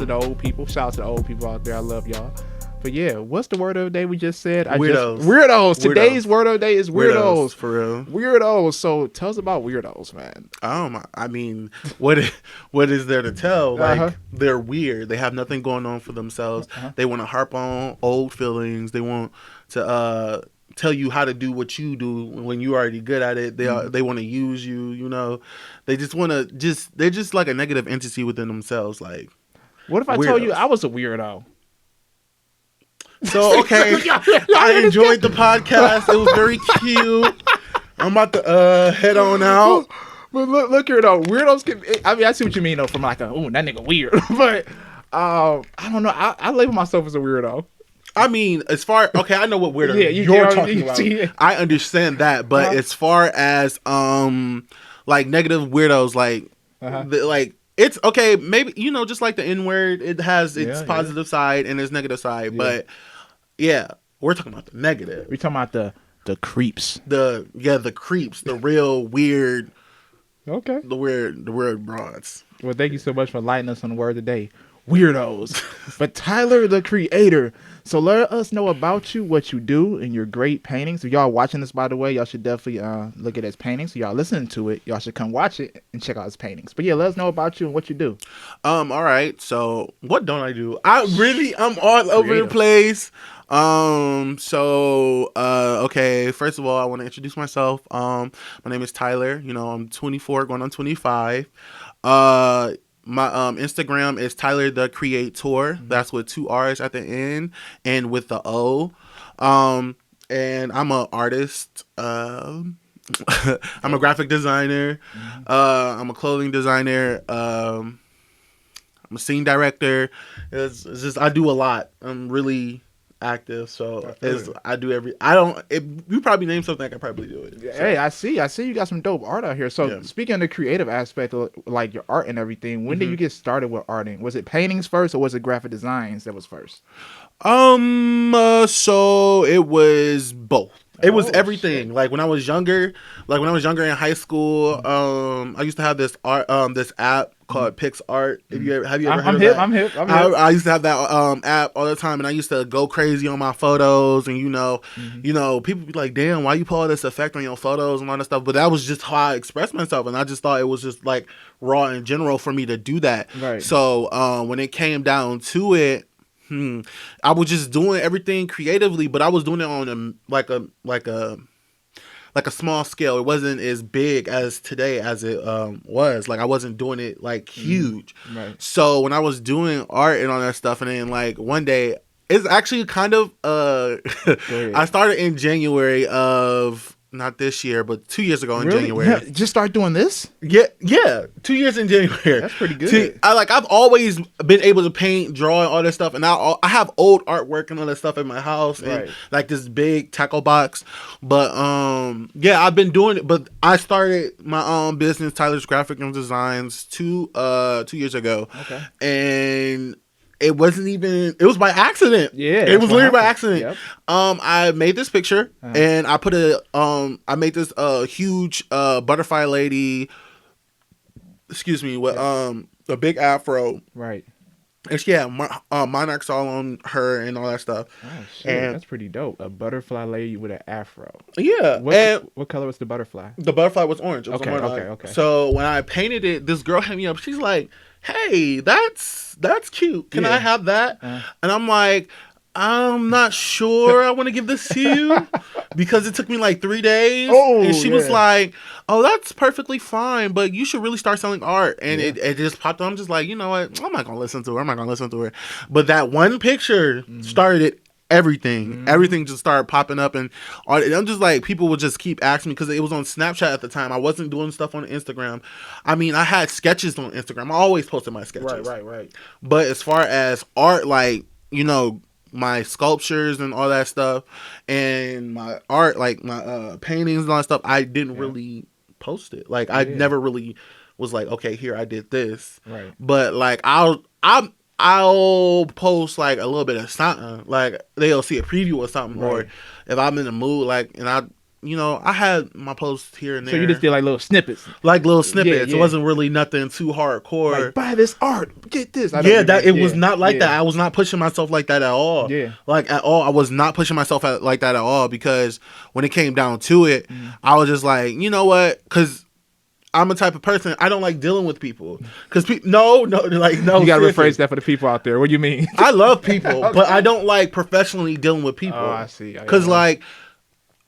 to the old people. Shout out to the old people out there. I love y'all. But yeah, what's the word of the day we just said? Weirdos. Today's word of the day is weirdos. For real. Weirdos. So tell us about weirdos, man. I mean, what is there to tell? Like, they're weird. They have nothing going on for themselves. They want to harp on old feelings. They want to tell you how to do what you do when you're already good at it. They want to use you, you know. They just want to they're just like a negative entity within themselves. Like, what if I told you I was a weirdo? So, okay, I enjoyed the podcast. It was very cute. I'm about to head on out. But look here, though. Weirdos can... I mean, I see what you mean, though, from like that nigga weird. But, I don't know. I label myself as a weirdo. I mean, as far... Okay, I know what weirdo you're talking about. I understand that. But as far as, like, negative weirdos, like, it's okay, maybe, you know, just like the N-word, it has its positive side and its negative side, but yeah, we're talking about the negative. We're talking about the creeps. The creeps, the real weird, the weird broads. Well, thank you so much for enlightening us on the word of the day. Weirdos. But Tylur, the creator. So let us know about you, what you do, and your great paintings. If y'all watching this, by the way, y'all should definitely look at his paintings. So y'all listening to it, y'all should come watch it and check out his paintings. But yeah, let us know about you and what you do. All right. So what don't I do? I'm all over the place. Okay. First of all, I want to introduce myself. My name is Tylur. You know, I'm 24, going on 25. My Instagram is Tylur the Creator. That's with 2 R's at the end and with the O. And I'm an artist. I'm a graphic designer. I'm a clothing designer. I'm a scene director. It's just I do a lot. I'm really active, so you probably name something, I could probably do it. So. Hey, I see you got some dope art out here. So speaking of the creative aspect of like your art and everything, when did you get started with arting? Was it paintings first or was it graphic designs that was first? So it was both. It was everything. Shit. Like when I was younger in high school, I used to have this art, this app called PixArt. Have you ever heard of that? I'm hip. I used to have that app all the time, and I used to go crazy on my photos. And you know, people be like, "Damn, why you put all this effect on your photos and all that stuff?" But that was just how I expressed myself, and I just thought it was just like raw in general for me to do that. Right. So when it came down to it. I was just doing everything creatively, but I was doing it on a small scale. It wasn't as big as today as it was. Like I wasn't doing it like huge. Right. So when I was doing art and all that stuff, and then like one day, it's actually kind of I started in January of. Not this year, but 2 years ago in January. Yeah, just start doing this? Yeah. 2 years in January. That's pretty good. I've always been able to paint, draw, and all that stuff. And I have old artwork and all that stuff in my house. And like this big tackle box. But I've been doing it. But I started my own business, Tylur's Graphic and Designs, 2 years ago. Okay. And it wasn't even. It was by accident. Yeah, it was literally by accident. Yep. I made this picture and I put I made this huge butterfly lady. Excuse me, with a big afro. Right. And monarchs all on her and all that stuff. Oh shit, and that's pretty dope. A butterfly lady with an afro. Yeah. What color was the butterfly? The butterfly was orange. It was okay. So when I painted it, this girl hit me up. She's like, "Hey, that's cute. Can I have that?" And I'm like, "I'm not sure I want to give this to you because it took me like 3 days." And she was like, "Oh, that's perfectly fine, but you should really start selling art." And it just popped up. I'm just like, you know what? I'm not going to listen to her. But that one picture started everything. Everything just started popping up. And I'm just like, people would just keep asking me because it was on Snapchat at the time. I wasn't doing stuff on Instagram. I mean, I had sketches on Instagram. I always posted my sketches. Right. But as far as art, like, you know, my sculptures and all that stuff and my art, like my paintings and all that stuff, I didn't really post it. Like I never really was like, okay, here I did this. Right. But like I'll post like a little bit of something. Like they'll see a preview or something, or if I'm in the mood, like, and I had my posts here and there. So you just did like little snippets. It wasn't really nothing too hardcore. Like, buy this art, get this. It was not like that. I was not pushing myself like that at all. Yeah. Like at all. I was not pushing myself like that at all, because when it came down to it, I was just like, you know what? Because I'm a type of person, I don't like dealing with people. Because no. You gotta rephrase that for the people out there. What do you mean? I love people, okay. But I don't like professionally dealing with people. Oh, I see. Because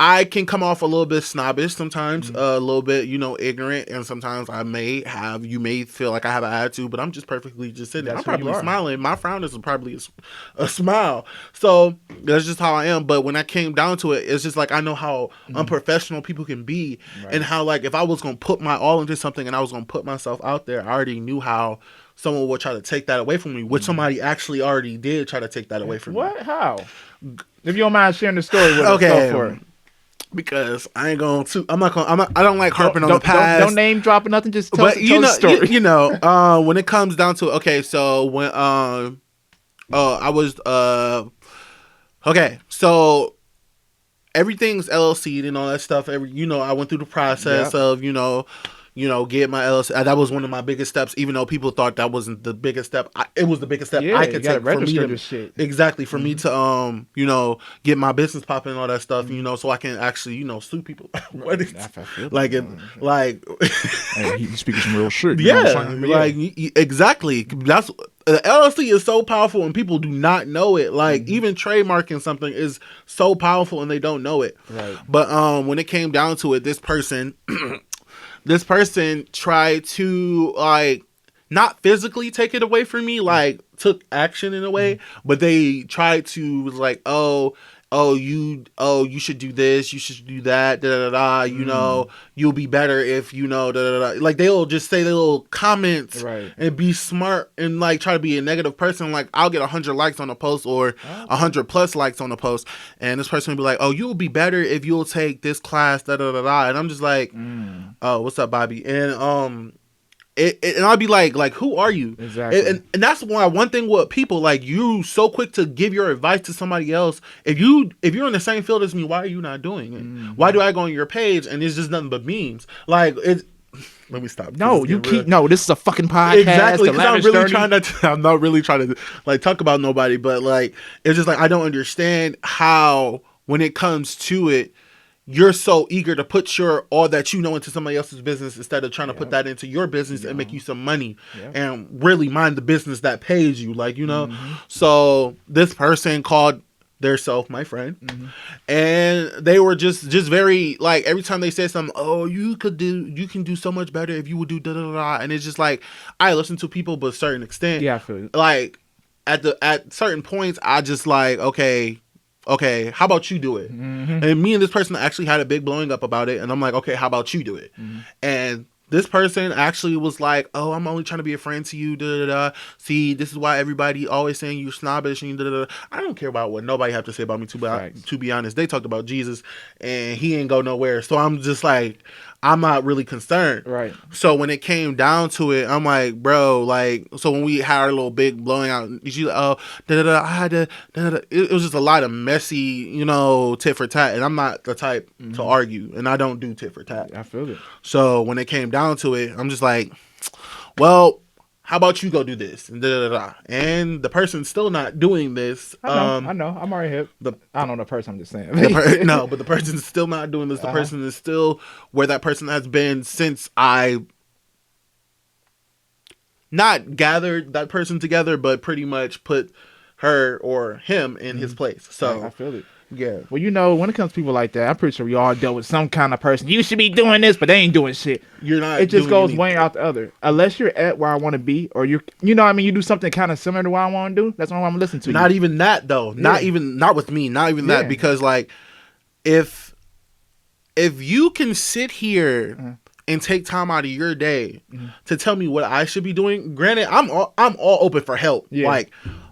I can come off a little bit snobbish sometimes, a little bit, ignorant, and sometimes you may feel like I have an attitude, but I'm just perfectly just sitting there. I'm probably smiling. My frown is probably a smile. So that's just how I am. But when I came down to it, it's just like I know how unprofessional people can be, and how like if I was going to put my all into something and I was going to put myself out there, I already knew how someone would try to take that away from me, which somebody actually already did try to take that away from me. What? How? If you don't mind sharing the story with us, go for it. Because I don't like harping on the past. Don't name dropping nothing. Just tell the story. When it comes down to it, okay, so when I was okay, so everything's LLC'd and all that stuff. I went through the process of get my LLC. That was one of my biggest steps, even though people thought that wasn't the biggest step. It was the biggest step I could take for me to shit. Exactly, for me to get my business popping and all that stuff. So I can actually sue people. Hey, he's speaking some real shit. Exactly. That's the LLC is so powerful and people do not know it. Even trademarking something is so powerful and they don't know it. Right. But when it came down to it, this person. This person tried to not physically take it away from me, took action in a way, but they tried to you should do this, you should do that, you'll be better if they'll just say little comments and be smart and try to be a negative person. I'll get 100 likes on a post or 100 plus likes on a post, and this person will be like, oh, you'll be better if you'll take this class, and I'm just like, oh, what's up, Bobby? And and I'll be like, who are you? Exactly. And that's why one thing with people, you so quick to give your advice to somebody else. If you're in the same field as me, why are you not doing it? Why do I go on your page and it's just nothing but memes? Let me stop. No, this is a fucking podcast. Exactly. I'm not really trying to talk about nobody, but it's just I don't understand how when it comes to it, you're so eager to put all that into somebody else's business instead of trying to put that into your business and make you some money and really mind the business that pays you. So this person called theirself my friend, and they were just very every time they said something, oh, you can do so much better if you would do da da da, and it's just I listen to people, but a certain extent, I feel it. At certain points, I just okay, how about you do it? And me and this person actually had a big blowing up about it, and I'm like, okay, how about you do it? And this person actually was like, oh, I'm only trying to be a friend to you, da da da. See, this is why everybody always saying you snobbish and da da da. I don't care about what nobody have to say about me, to be honest. They talked about Jesus, and he ain't go nowhere. So I'm just I'm not really concerned. Right. So when it came down to it, I'm like, bro, so when we had our little big blowing out, she's like, oh, I had to, it was just a lot of messy, tit for tat. And I'm not the type to argue, and I don't do tit for tat. I feel it. So when it came down to it, I'm just like, well, how about you go do this? And And the person's still not doing this. I know. I'm already hip. I don't know the person. I'm just saying. No, but the person's still not doing this. The person is still where that person has been since I not gathered that person together, but pretty much put her or him in his place. So I feel it. Yeah. Well, when it comes to people like that, I'm pretty sure we all dealt with some kind of person. You should be doing this, but they ain't doing shit. You're not. It just goes one out the other. Unless you're at where I want to be, or you do something kind of similar to what I want to do. That's what I'm listening to. Not even that though. Not with me. Not even that, because if you can sit here and take time out of your day to tell me what I should be doing, granted, I'm all open for help. Yeah.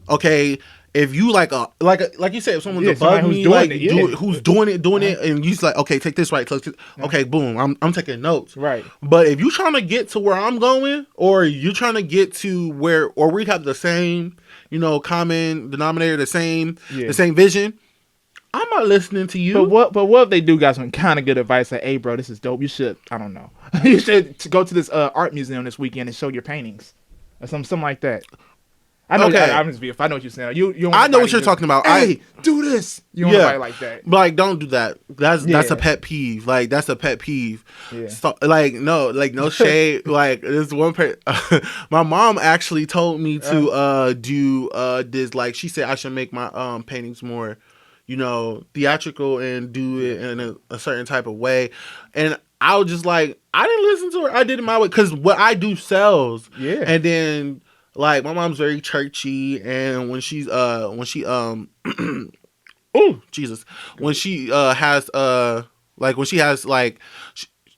Okay. If you like you said, if someone's above me, who's doing it, and you like, okay, take this right, okay, boom, I'm taking notes, right? But if you trying to get to where I'm going, or you trying to get to where, or we have the same, common denominator, the same vision, I'm not listening to you. But what if they do got some kind of good advice? Like, hey, bro, this is dope. You should, I don't know. You should go to this art museum this weekend and show your paintings, or something like that. I know. Okay. I'm just if I know what you're saying. You don't I know what you're just, talking about. Hey, do this. You don't want nobody like that. Like, don't do that. That's a pet peeve. Like, that's a pet peeve. Yeah. So, no shade. Like, this one my mom actually told me to do this. Like, she said I should make my paintings more, theatrical and do it in a certain type of way. And I was just like, I didn't listen to her. I did it my way because what I do sells. Yeah. And then. Like, my mom's very churchy, and when she oh Jesus, when she has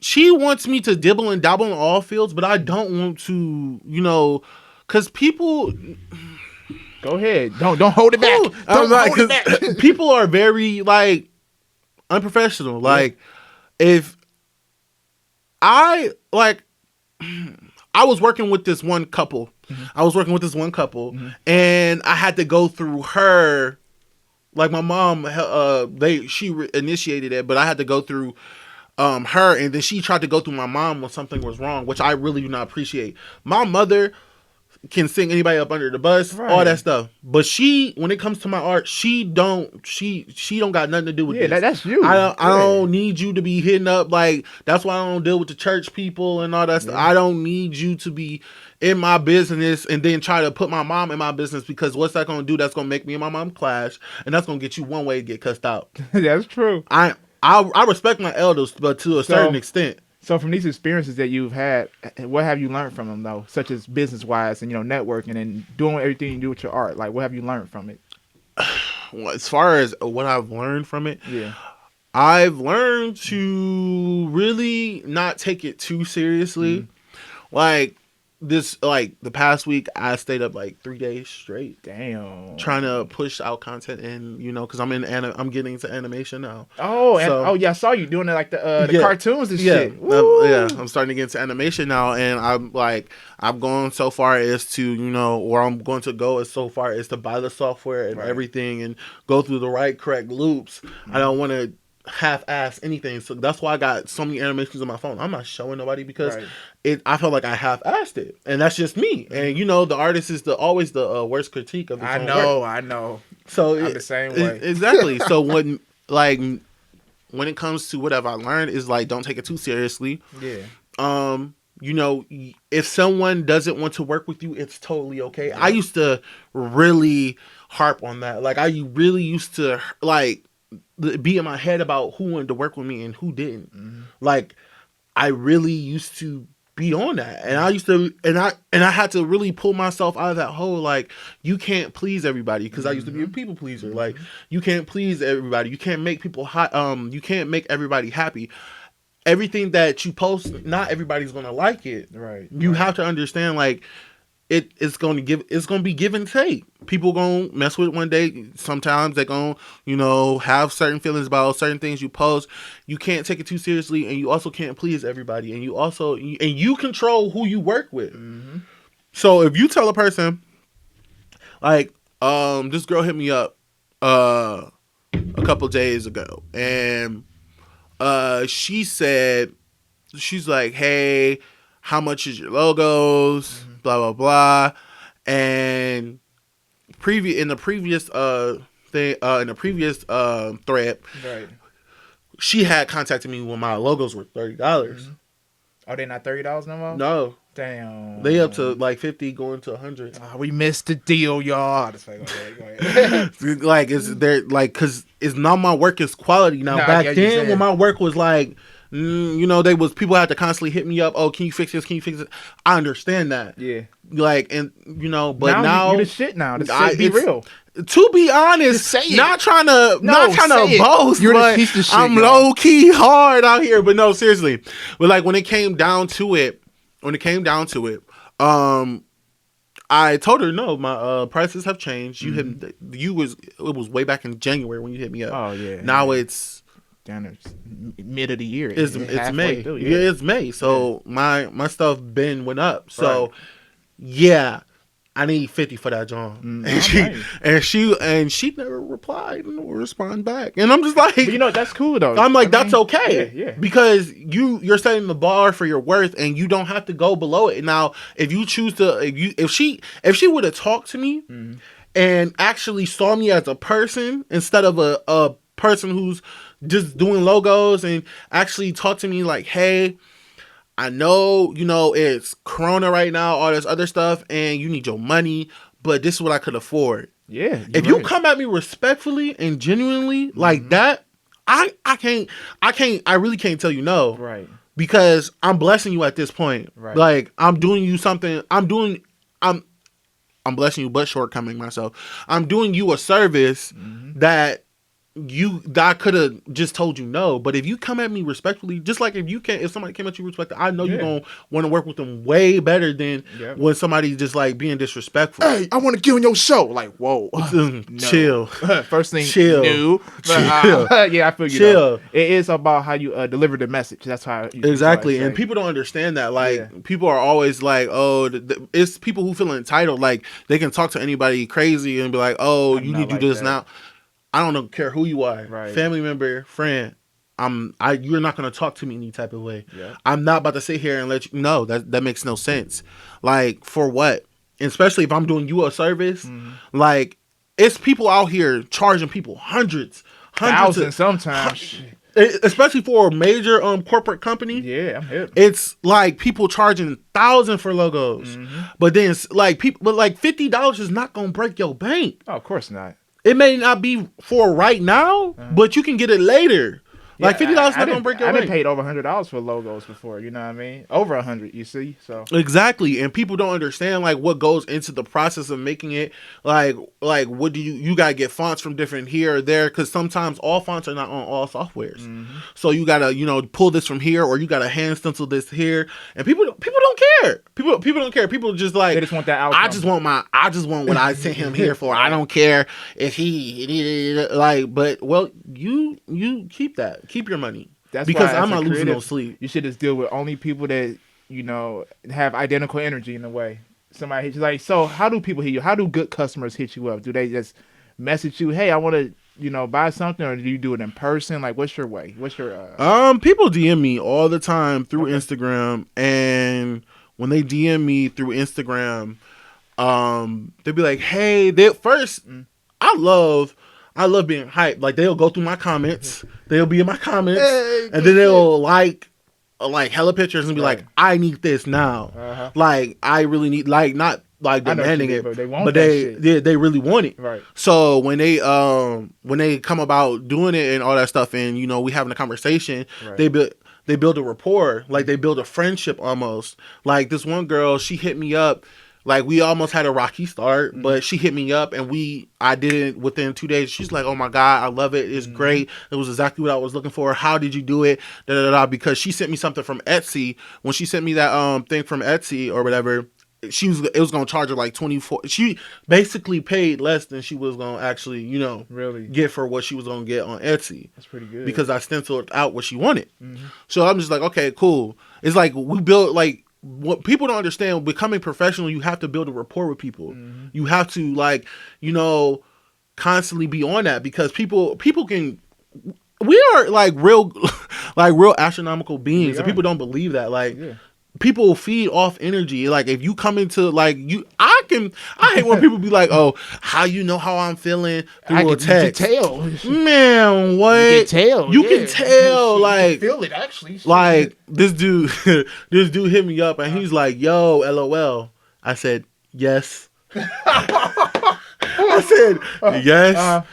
she wants me to dibble and dabble in all fields, but I don't want to, because people. Go ahead, don't hold it back. Don't hold it back. People are very like unprofessional. Like, if I was working with this one couple. And I had to go through her. Like, my mom, she initiated it, but I had to go through her, and then she tried to go through my mom when something was wrong, which I really do not appreciate. My mother can sing anybody up under the bus, all that stuff. But when it comes to my art, she don't got nothing to do with this. Yeah, that's you. I don't need you to be hitting up. Like, that's why I don't deal with the church people and all that stuff. I don't need you to be in my business and then try to put my mom in my business, because what's that going to do? That's going to make me and my mom clash, and that's going to get you one way to get cussed out. That's true. I respect my elders, but to a certain extent. So from these experiences that you've had, what have you learned from them, though, such as business-wise and, networking and doing everything you do with your art? Like, what have you learned from it? Well, as far as what I've learned from it, I've learned to really not take it too seriously. Like, the past week, I stayed up like 3 days straight. Damn. Trying to push out content, and because I'm getting into animation now. Oh, I saw you doing it, like the cartoons and shit. I'm starting to get into animation now, and I'm going so far as to where I'm going to go so far as to buy the software and everything and go through the correct loops. I don't want to half-ass anything, so that's why I got so many animations on my phone. I'm not showing nobody because I felt like I half-assed it, and that's just me. And the artist is always the worst critique of his own work. I know. So I'm the same way. Exactly. So when it comes to what have I learned is don't take it too seriously. Yeah. If someone doesn't want to work with you, it's totally okay. Yeah. I used to really harp on that. Like, I really used to be in my head about who wanted to work with me and who didn't. Like, I really used to be on that, and I used to, and I had to really pull myself out of that hole. Like, you can't please everybody, because I used to be a people pleaser. Like, you can't please everybody. You can't make people you can't make everybody happy. Everything that you post, not everybody's gonna like it. Right. You have to understand, it's going to be give and take. People going to mess with it one day. Sometimes they're going to, have certain feelings about certain things you post. You can't take it too seriously, and you also can't please everybody. And you control who you work with. So if you tell a person, this girl hit me up a couple days ago, and she's like, hey, how much is your logos? Blah blah blah, and in the previous thread, she had contacted me when my logos were $30. Oh, they not $30 no more? No. Damn. They up to 50, going to 100. We missed the deal, y'all. Just go ahead. Cause it's not my work, it's quality. Now, back then when my work was people had to constantly hit me up. Oh, can you fix this? Can you fix it? I understand that. Yeah. But now you the shit now. The shit be real. To be honest, not trying to boast, but the shit, I'm low key hard out here. But no, seriously. But when it came down to it, I told her no. My prices have changed. It was way back in January when you hit me up. Oh yeah. Now it's down there, mid of the year. It's May. Through, it's May. So my stuff went up. So yeah, I need 50 for that John. Nice. And she never replied or respond back. And I'm just like, But, you know, that's cool though. I'm like, I that's mean, okay. Yeah. Because you're setting the bar for your worth and you don't have to go below it. Now, if you choose to, if she would have talked to me and actually saw me as a person instead of a person who's just doing logos, and actually talked to me like, hey, I know, you know, it's Corona right now, all this other stuff, and you need your money, but this is what I could afford. Yeah. If you come at me respectfully and genuinely like that, I really can't tell you no. Right. Because I'm blessing you at this point. Right. Like, I'm doing you something. I'm blessing you, but shortcoming myself. I'm doing you a service that I could have just told you no. But if you come at me respectfully, just like if somebody came at you respectfully, I know you're gonna want to work with them way better than when somebody's just like being disrespectful. Hey, I want to get on your show. Like, whoa, chill. First thing, chill. new. Chill. Yeah, I feel you. Chill. It is about how you deliver the message. That's how exactly. And people don't understand that. Like, people are always like, oh, it's people who feel entitled. Like, they can talk to anybody crazy and be like, oh, you need to do this now. I don't care who you are, family member, friend. You're not gonna talk to me any type of way. Yeah. I'm not about to sit here and let you know that makes no sense. Like, for what? Especially if I'm doing you a service. Like, it's people out here charging people hundreds thousands sometimes. Especially for a major corporate company. Yeah, I'm hip. It's like people charging thousands for logos, but then like $50 is not gonna break your bank. Oh, of course not. It may not be for right now, but you can get it later. Like $50 not gonna break your bank. I done paid over $100 for logos before. You know what I mean? Over 100. You see? So exactly, and people don't understand like what goes into the process of making it. Like what do you gotta get fonts from different here or there, because sometimes all fonts are not on all softwares. So you gotta pull this from here, or you gotta hand stencil this here, and people don't care. People don't care. People just like, they just want that outcome. I just want what I sent him here for. I don't care if he like, but well, you keep that. Keep your money. That's because why, I'm not losing no sleep. You should just deal with only people that have identical energy in a way. Somebody hits you like, so how do people hit you? How do good customers hit you up? Do they just message you, hey, I want to buy something, or do you do it in person? Like, what's your way? What's your people DM me all the time through Instagram, and when they DM me through Instagram, they'll be like, hey, I love being hyped. Like, they'll go through my comments. They'll be in my comments. And then they'll like hella pictures and be like, I need this now. Like, I really need, like, not like demanding it, but they really want it. Right. So when they come about doing it and all that stuff, and we having a conversation, they build a rapport. Like, they build a friendship almost. Like, this one girl, she hit me up. Like, we almost had a rocky start, but she hit me up, and I did it within 2 days. She's like, oh my God, I love it. It's great. It was exactly what I was looking for. How did you do it? Because she sent me something from Etsy. When she sent me that thing from Etsy or whatever, it was going to charge her like 24. She basically paid less than she was going to actually, really get for what she was going to get on Etsy. That's pretty good. Because I stenciled out what she wanted. So I'm just like, okay, cool. It's like, we built, like, what people don't understand, becoming professional, you have to build a rapport with people. You have to, like, constantly be on that, because people can, we are like real astronomical beings, and people don't believe that. Like, people feed off energy. Like, if you come into, like, I hate when people be like, oh, how you know how I'm feeling through a text. You can tell. Man, what? You can tell. You can tell. Like, you can feel it, actually. Like, this dude hit me up, and he's like, yo, LOL. I said, yes. I said, yes.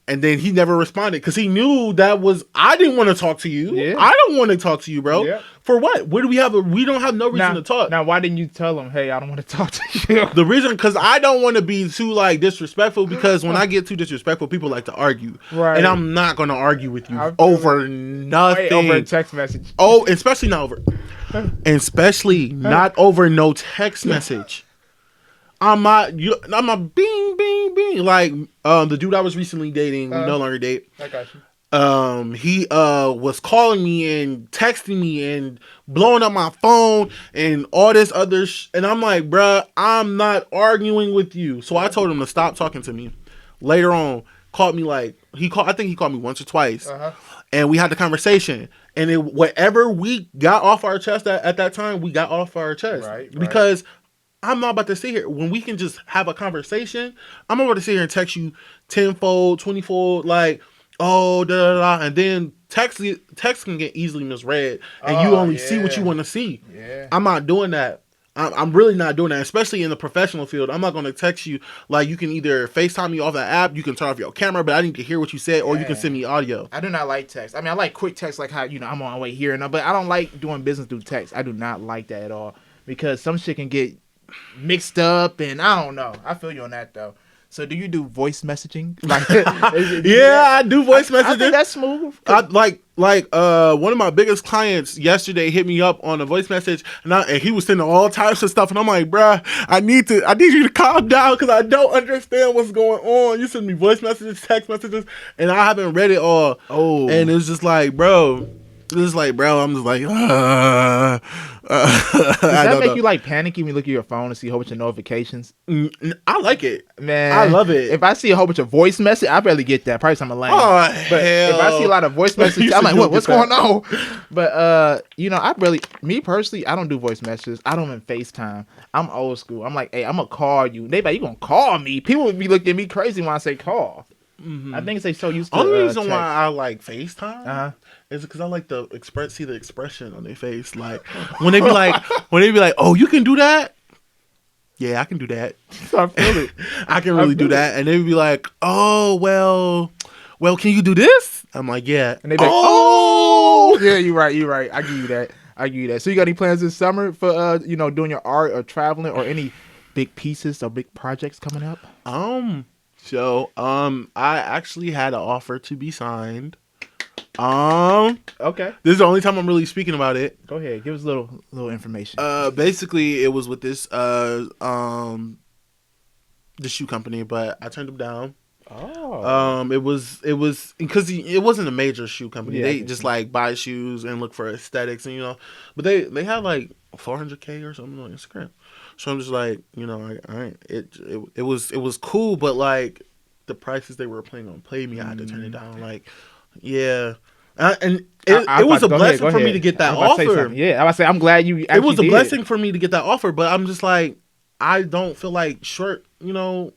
And then he never responded, because he knew I didn't want to talk to you. Yeah. I don't want to talk to you, bro. Yeah. For what? Where do we don't have no reason to talk. Now, why didn't you tell him, hey, I don't want to talk to you? The reason, because I don't want to be too, like, disrespectful, because when I get too disrespectful, people like to argue. Right. And I'm not going to argue with you over nothing. Over a text message. Oh, especially not over no text message. I'm a bing, bing, bing. Like, the dude I was recently dating, we no longer date. I got you. He was calling me and texting me and blowing up my phone and all this other and I'm like, bruh, I'm not arguing with you. So I told him to stop talking to me. Later on, called me like I think he called me once or twice. And we had the conversation. And whatever we got off our chest at that time, we got off our chest. Right. Because I'm not about to sit here when we can just have a conversation. I'm not about to sit here and text you tenfold, 20-fold, like, oh, da da da, and then text can get easily misread, and you only see what you want to see. Yeah. I'm not doing that. I'm really not doing that, especially in the professional field. I'm not going to text you like you can either FaceTime me off the app, you can turn off your camera, but I need to hear what you said, or you can send me audio. I do not like text. I mean, I like quick text, like how I'm on my way here, but I don't like doing business through text. I do not like that at all because some shit can get mixed up, and I don't know. I feel you on that though. So do you do voice messaging? Like, I do voice messaging. I think that's smooth. One of my biggest clients yesterday hit me up on a voice message, and he was sending all types of stuff, and I'm like, bruh, I need you to calm down because I don't understand what's going on. You send me voice messages, text messages, and I haven't read it all. Oh, and it's just like, bro. I'm just like, does that make you like panicky when you look at your phone and see a whole bunch of notifications? I like it, man. I love it. If I see a whole bunch of voice messages, I barely get that. Probably some lame. Oh, but hell. if I see a lot of voice messages, I'm like, what's going on? But me personally, I don't do voice messages. I don't even FaceTime. I'm old school. I'm like, hey, I'm gonna call you. They like, you gonna call me? People would be looking at me crazy when I say call. I think they so used to. Only reason why I like FaceTime is because I like see the expression on their face. Like when they be like, oh, you can do that. Yeah, I can do that. I feel it. I can really do that. And they would be like, oh, well, can you do this? I'm like, yeah. And they be like, oh, yeah, you're right. I give you that. So you got any plans this summer for doing your art or traveling or any big pieces or big projects coming up? So, I actually had an offer to be signed. Okay. This is the only time I'm really speaking about it. Go ahead, give us a little information. Basically, it was with this the shoe company, but I turned them down. Oh. It was because it wasn't a major shoe company. Yeah, they just like buy shoes and look for aesthetics, and but they had like 400K or something on Instagram. So I'm just like, it was cool, but like the prices they were planning on paying me, I had to turn it down. Like, yeah. And it was a blessing for me to get that offer. Yeah, I was say I'm glad you. It was a blessing for me to get that offer, but I'm just like, I don't feel like short, And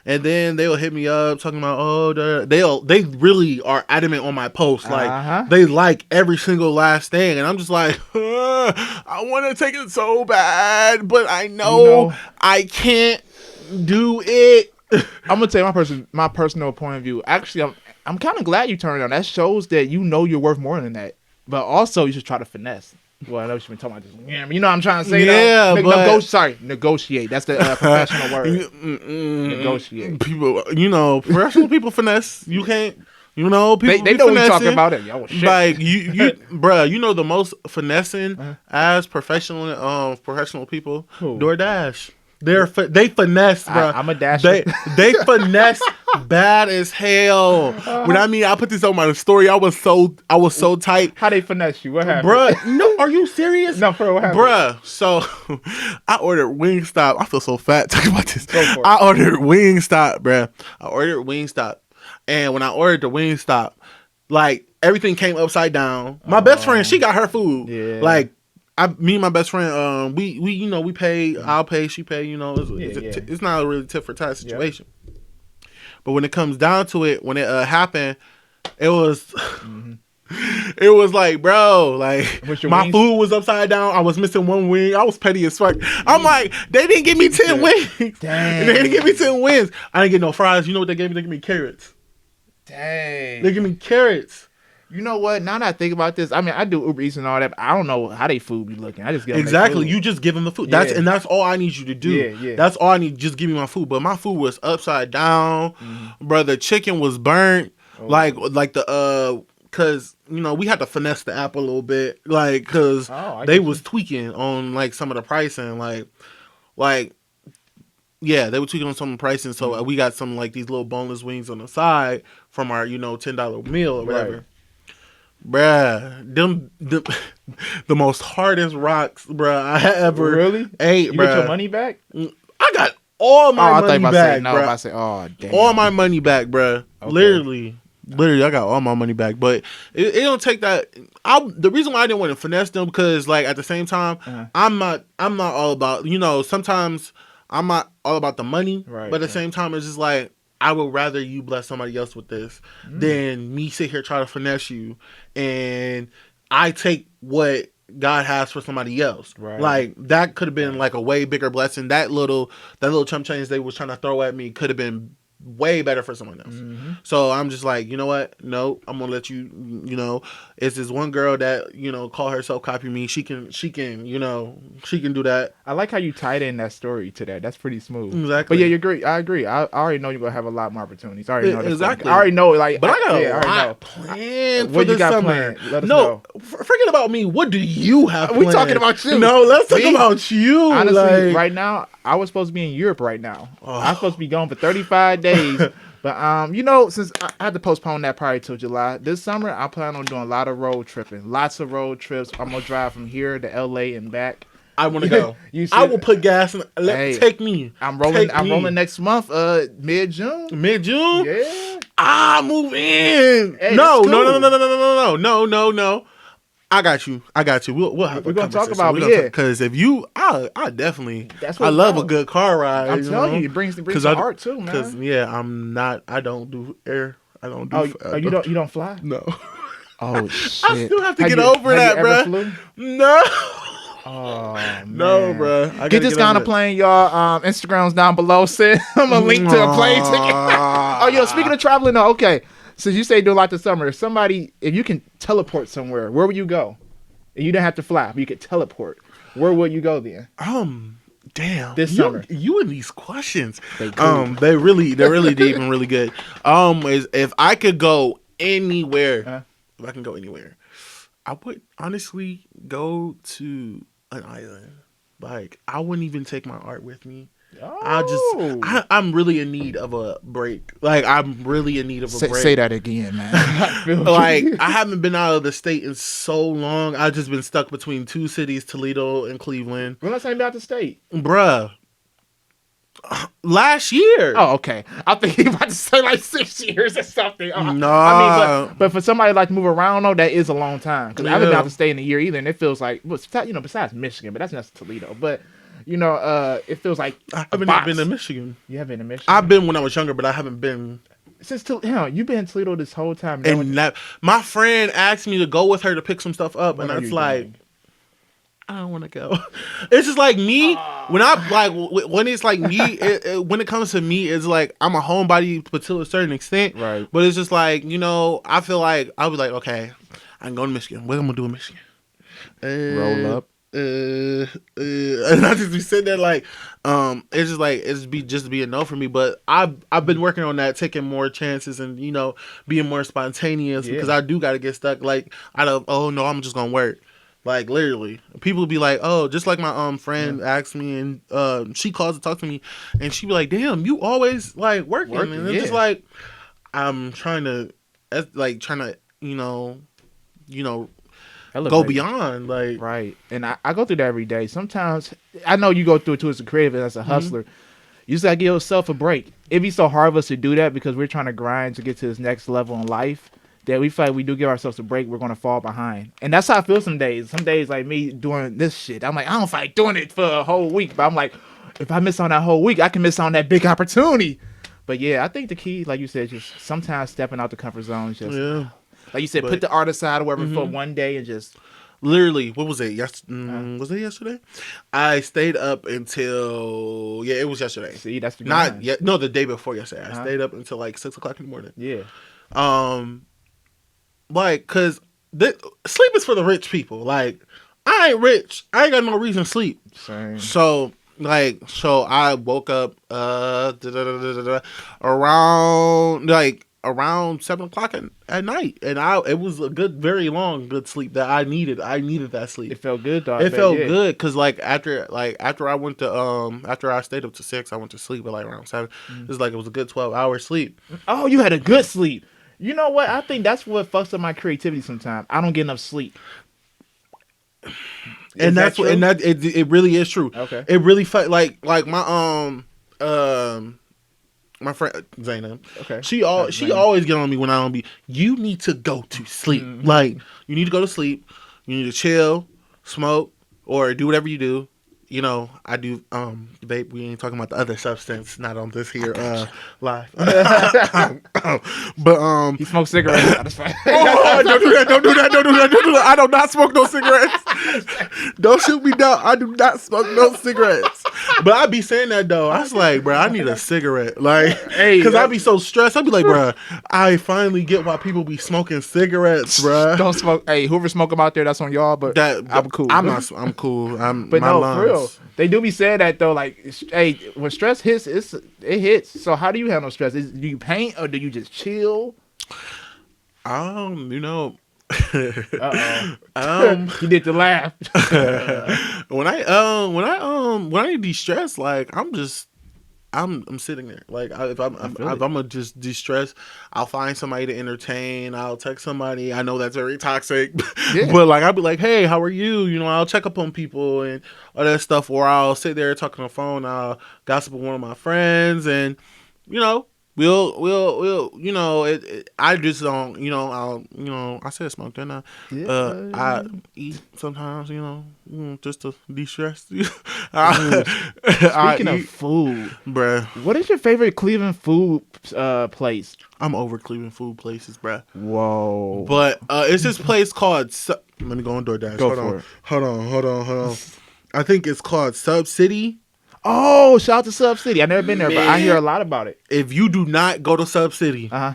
then they'll hit me up talking about, they really are adamant on my post, like they like every single last thing, and I'm just like, I want to take it so bad, but I know I can't do it. I'm gonna tell you my personal point of view. Actually, I'm kind of glad you turned it on. That shows that you're worth more than that. But also, you should try to finesse. Well, I know you've been talking about this. Yeah, you know what I'm trying to say. Yeah, but negotiate. That's the professional word. Negotiate. People, professional people finesse. You can't. People they know what you're talking about. It. Yo, shit. Like you, bruh. The most finessing as professional people. Who? DoorDash. They finesse, bro. I'm a dasher. They finesse bad as hell. When I put this on my story, I was so tight. How they finesse you? What happened, bruh? No, are you serious? No, for what happened, bruh? So I ordered Wingstop. I feel so fat talking about this. I ordered Wingstop, bruh. And when I ordered the Wingstop, like everything came upside down. My best friend, she got her food. Yeah. Like. Me and my best friend, we pay. I'll pay, she pay. It's not a really tit for tat situation. Yep. But when it comes down to it, when it happened, it was, it was like, bro, like my food was upside down. I was missing one wing. I was petty as fuck. I'm like, they didn't give me 10 wings. Dang. They didn't give me 10 wings. I didn't get no fries. You know what they gave me? They gave me carrots. Dang. They give me carrots. You know what? Now that I think about this, I mean, I do Uber Eats and all that, but I don't know how they food be looking. I just get them exactly. You just give them the food. Yeah. That's all I need you to do. Yeah. That's all I need. Just give me my food. But my food was upside down, bro. The chicken was burnt, like the because we had to finesse the app a little bit, like because they was tweaking on like some of the pricing, like Yeah, they were tweaking on some pricing, so we got some like these little boneless wings on the side from our $10 meal or whatever. Right. Bruh, the most hardest rocks, bruh, I ever Really ate, you bruh. get your money back? I got all my money back, no, bruh. if I say, oh damn, all my money back, bruh. Okay. Literally, I got all my money back. But it don't take that. The reason why I didn't want to finesse them because, like, at the same time, I'm not all about. Sometimes I'm not all about the money, right, but at the same time, it's just like I would rather you bless somebody else with this than me sit here try to finesse you, and I take what God has for somebody else. Right. Like that could have been like a way bigger blessing. That little chump change they was trying to throw at me could have been way better for someone else. So I'm just like, you know what? No, I'm gonna let you. It's this one girl that call herself copy me. She can do that. I like how you tied in that story to that. That's pretty smooth. Exactly. But yeah, you're great. I agree. I already know you're gonna have a lot more opportunities. I already know this. Exactly. I already know. Like, but I got a lot planned for this summer. Let us know. Forget about me. What do you have planned? We talking about you. No, let's talk about you. Honestly, right now, I was supposed to be in Europe right now. I'm supposed to be gone for 35 days. But since I had to postpone that probably till July, this summer I plan on doing a lot of road tripping. Lots of road trips. I'm gonna drive from here to LA and back. I want to go. I will put gas in. Take me. I'm rolling next month. Mid-June. Mid-June. Yeah. Move in. Hey, no. I got you. We'll have. We're gonna talk about it. Because if you, I definitely. I love a good car ride. I'm telling you, it brings the heart too, man. Because I don't do air. I don't do. You don't fly? No. Oh shit! I still have to get over that, bro. No. Oh man. No, bro. Get this guy on a plane, y'all. Instagram's down below. Send him a link to a plane ticket. Speaking of traveling, though, okay. So you say you do a lot this summer. If you can teleport somewhere, where would you go? You don't have to fly, but you could teleport. Where would you go then? Damn. This summer. You and these questions. They're really deep and really good. Is if I could go anywhere, I would honestly go to an island. Like I wouldn't even take my art with me. I'm really in need of a break. Like I'm really in need of a break. Say that again, man. Like I haven't been out of the state in so long. I've just been stuck between two cities, Toledo and Cleveland. When last time you been out the state? Bruh. Last year. Oh, okay. I think you about to say like 6 years or something. No. I mean, but for somebody like to move around, though, that is a long time. Because I haven't been out to stay in a year either, and it feels like, besides Michigan, but that's not Toledo. But it feels like I haven't even been to Michigan. You haven't been to Michigan? I've been when I was younger, but I haven't been since. You've been in Toledo this whole time. And my friend asked me to go with her to pick some stuff up, and it's like, I don't want to go. It's just like me when it's like me. When it comes to me, it's like I'm a homebody, but to a certain extent. Right. But it's just like I feel like I'll be like, okay, I can go to Michigan. What am I gonna do in Michigan? Roll up. And I just be sitting there like, it's just like just be a no for me. But I've been working on that, taking more chances and being more spontaneous because I do got to get stuck like out of I'm just gonna work. Like literally, people be like, "Oh," just like my friend asked me, and she calls to talk to me, and she be like, "Damn, you always like working," and it's just like I'm trying to go beyond, like right. And I go through that every day. Sometimes I know you go through it too as a creative, as a hustler. You just gotta give yourself a break. It'd be so hard for us to do that because we're trying to grind to get to this next level in life. That we feel like we do give ourselves a break, we're gonna fall behind, and that's how I feel some days. Some days, like me doing this shit, I'm like, I don't feel like doing it for a whole week, but I'm like, if I miss on that whole week, I can miss on that big opportunity. But yeah, I think the key, like you said, just sometimes stepping out the comfort zone, just like you said, put the art aside or whatever for one day and just literally. What was it? Was it yesterday? I stayed up until it was yesterday. See, that's the not yet. No, the day before yesterday. I stayed up until like 6 o'clock in the morning. Yeah. Like, cause sleep is for the rich people. Like, I ain't rich. I ain't got no reason to sleep. Same. So I woke up around like around 7 o'clock at night, and it was a very long good sleep that I needed. I needed that sleep. It felt good, though. It felt good because after I went to after I stayed up to 6, I went to sleep at around 7. It's it was a good 12-hour sleep. Oh, you had a good sleep. You know what? I think that's what fucks up my creativity sometimes. I don't get enough sleep. And that's what, and that it really is true. Okay. It really like my friend Zainab. Okay. She always get on me when I don't be. You need to go to sleep. Like you need to go to sleep. You need to chill, smoke, or do whatever you do. I do vape. We ain't talking about the other substance, not on this here live. But he smokes cigarettes. Don't do that. I do not smoke no cigarettes. Don't shoot me down. I do not smoke no cigarettes. But I be saying that though. I was like, bro, I need a cigarette. Because I be so stressed. I be like, bro, I finally get why people be smoking cigarettes, bro. Don't smoke. Hey, whoever smoke them out there, that's on y'all. But I'm cool. I'm cool. But no, for real. They do be saying that though, hey, when stress hits, it hits. So how do you handle stress? Do you paint or do you just chill? You did the laugh. when I de-stress, I'm sitting there. If I'm gonna just de-stress, I'll find somebody to entertain. I'll text somebody. I know that's very toxic, yeah. But I'll be like, hey, how are you? I'll check up on people and all that stuff. Or I'll sit there talking on the phone. I'll gossip with one of my friends, and we'll I just don't I said smoke, didn't I? Yeah. I eat sometimes, just to de-stress. Speaking of food, bruh, what is your favorite Cleveland food place? I'm over Cleveland food places, bruh. Whoa. But it's this place called let me go on DoorDash. Hold on. I think it's called Sub City. Oh, shout out to Sub City. I've never been there, but I hear a lot about it. If you do not go to Sub City, yeah,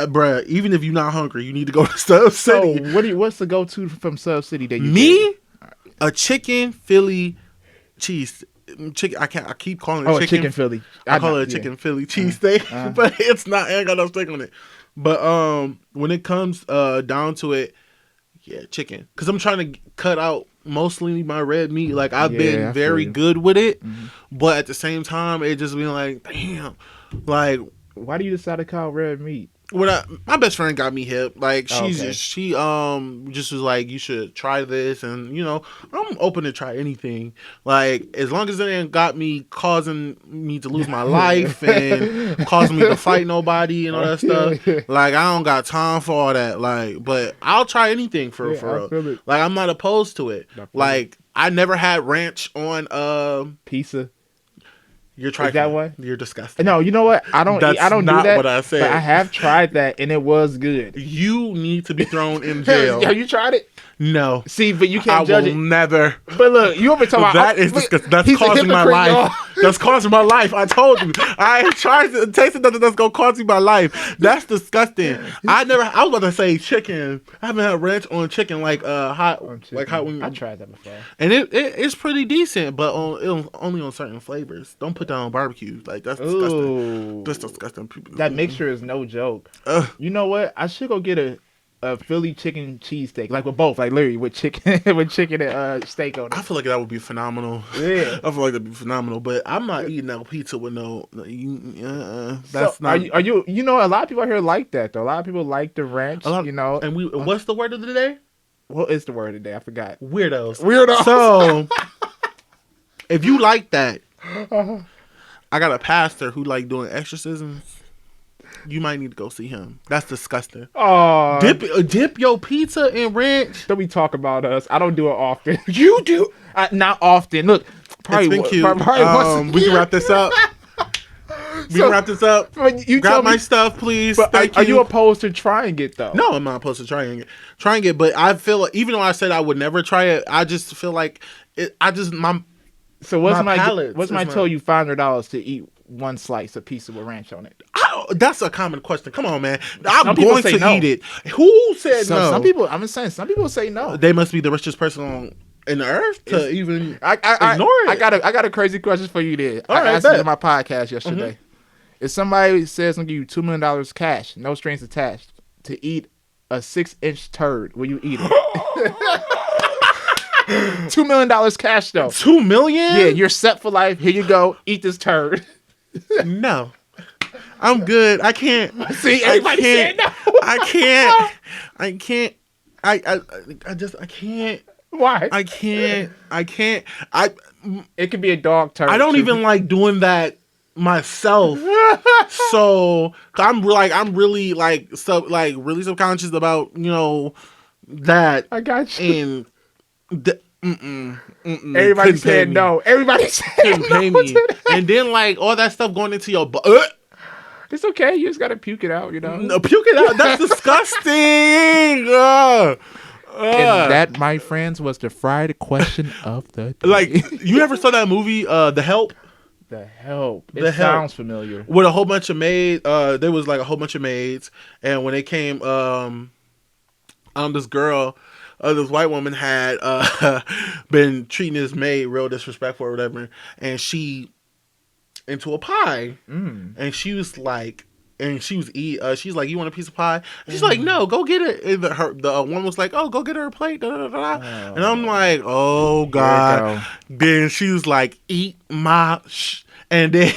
bruh, even if you're not hungry, you need to go to Sub City. So what's the go-to from Sub City that you get? A chicken Philly cheese. I keep calling it chicken Philly. I call it a chicken Philly cheesesteak, but it's not. It ain't got no steak on it. But when it comes down to it, yeah, chicken. Because I'm trying to cut out mostly my red meat. I've been very good with it, but at the same time, it just been like, damn, why do you decide to call red meat? My best friend got me hip. She just was like, you should try this, and I'm open to try anything. As long as it ain't got me causing me to lose my life and causing me to fight nobody and all that stuff. I don't got time for all that. But I'll try anything for real. I'm not opposed to it. I never had ranch on pizza. You're trying that one? You're disgusting. No, you know what? I don't That's do that. not what I said. But I have tried that and it was good. You need to be thrown in jail. Have you tried it? No. See, but you can't judge it. Never. But look, you ever talk about that is disgusting. That's causing my life. That's causing my life. I told you. I tried to taste something that's gonna cause you my life. That's disgusting. I was about to say chicken. I haven't had ranch on chicken hot when I tried that before. And it's pretty decent, but only on certain flavors. Don't put that on barbecue. That's disgusting. That's disgusting. That mixture is no joke. You know what? I should go get a Philly chicken cheesesteak, with both, literally with chicken and steak on it. I feel like that would be phenomenal. Yeah, I feel like that'd be phenomenal. But I'm not eating no pizza with no. That's not. Are you? A lot of people out here like that though. A lot of people like the ranch. And what's the word of the day? What is the word of the day? I forgot. Weirdos. So, if you like that, I got a pastor who doing exorcisms. You might need to go see him. That's disgusting. Oh, dip your pizza in ranch. Don't we talk about us? I don't do it often. You do. Not often. Look, probably. It's been cute. We can wrap this up. You grab my stuff, please. But are you opposed to trying it though? No, I'm not opposed to trying it. But I feel like, even though I said I would never try it, I just feel like it. So what's my tell you $500 to eat one slice of pizza with ranch on it? That's a common question. Come on, man. I'm going to eat it. Who said no? Some people. I'm just saying. Some people say no. They must be the richest person in the earth to even ignore it. I got a crazy question for you. There, I asked it in my podcast yesterday. If somebody says I'm gonna give you $2 million cash, no strings attached, to eat a 6-inch turd, will you eat it? $2 million cash though. $2 million? Yeah, you're set for life. Here you go. Eat this turd. No. I'm good. I can't. See, everybody said no. I can't. I can't. I can't. Why? I can't. It could be a dog turd. I don't even like doing that myself. So I'm really really subconscious about, that. I got you. And everybody said no. Everybody said no. Pay me. And then all that stuff going into your butt. It's okay. You just gotta puke it out, No, puke it out. That's disgusting. And that, my friends, was the fried question of the day. You ever saw that movie, The Help? The Help. It sounds familiar. With a whole bunch of maids. There was a whole bunch of maids, and when they came, this girl, this white woman had been treating this maid real disrespectful or whatever, and she into a pie, and she was like. And she was she's like, you want a piece of pie? And she's like, no, go get it. And the woman was like, oh, go get her a plate. And I'm like, oh God. Then she was like, eat my and then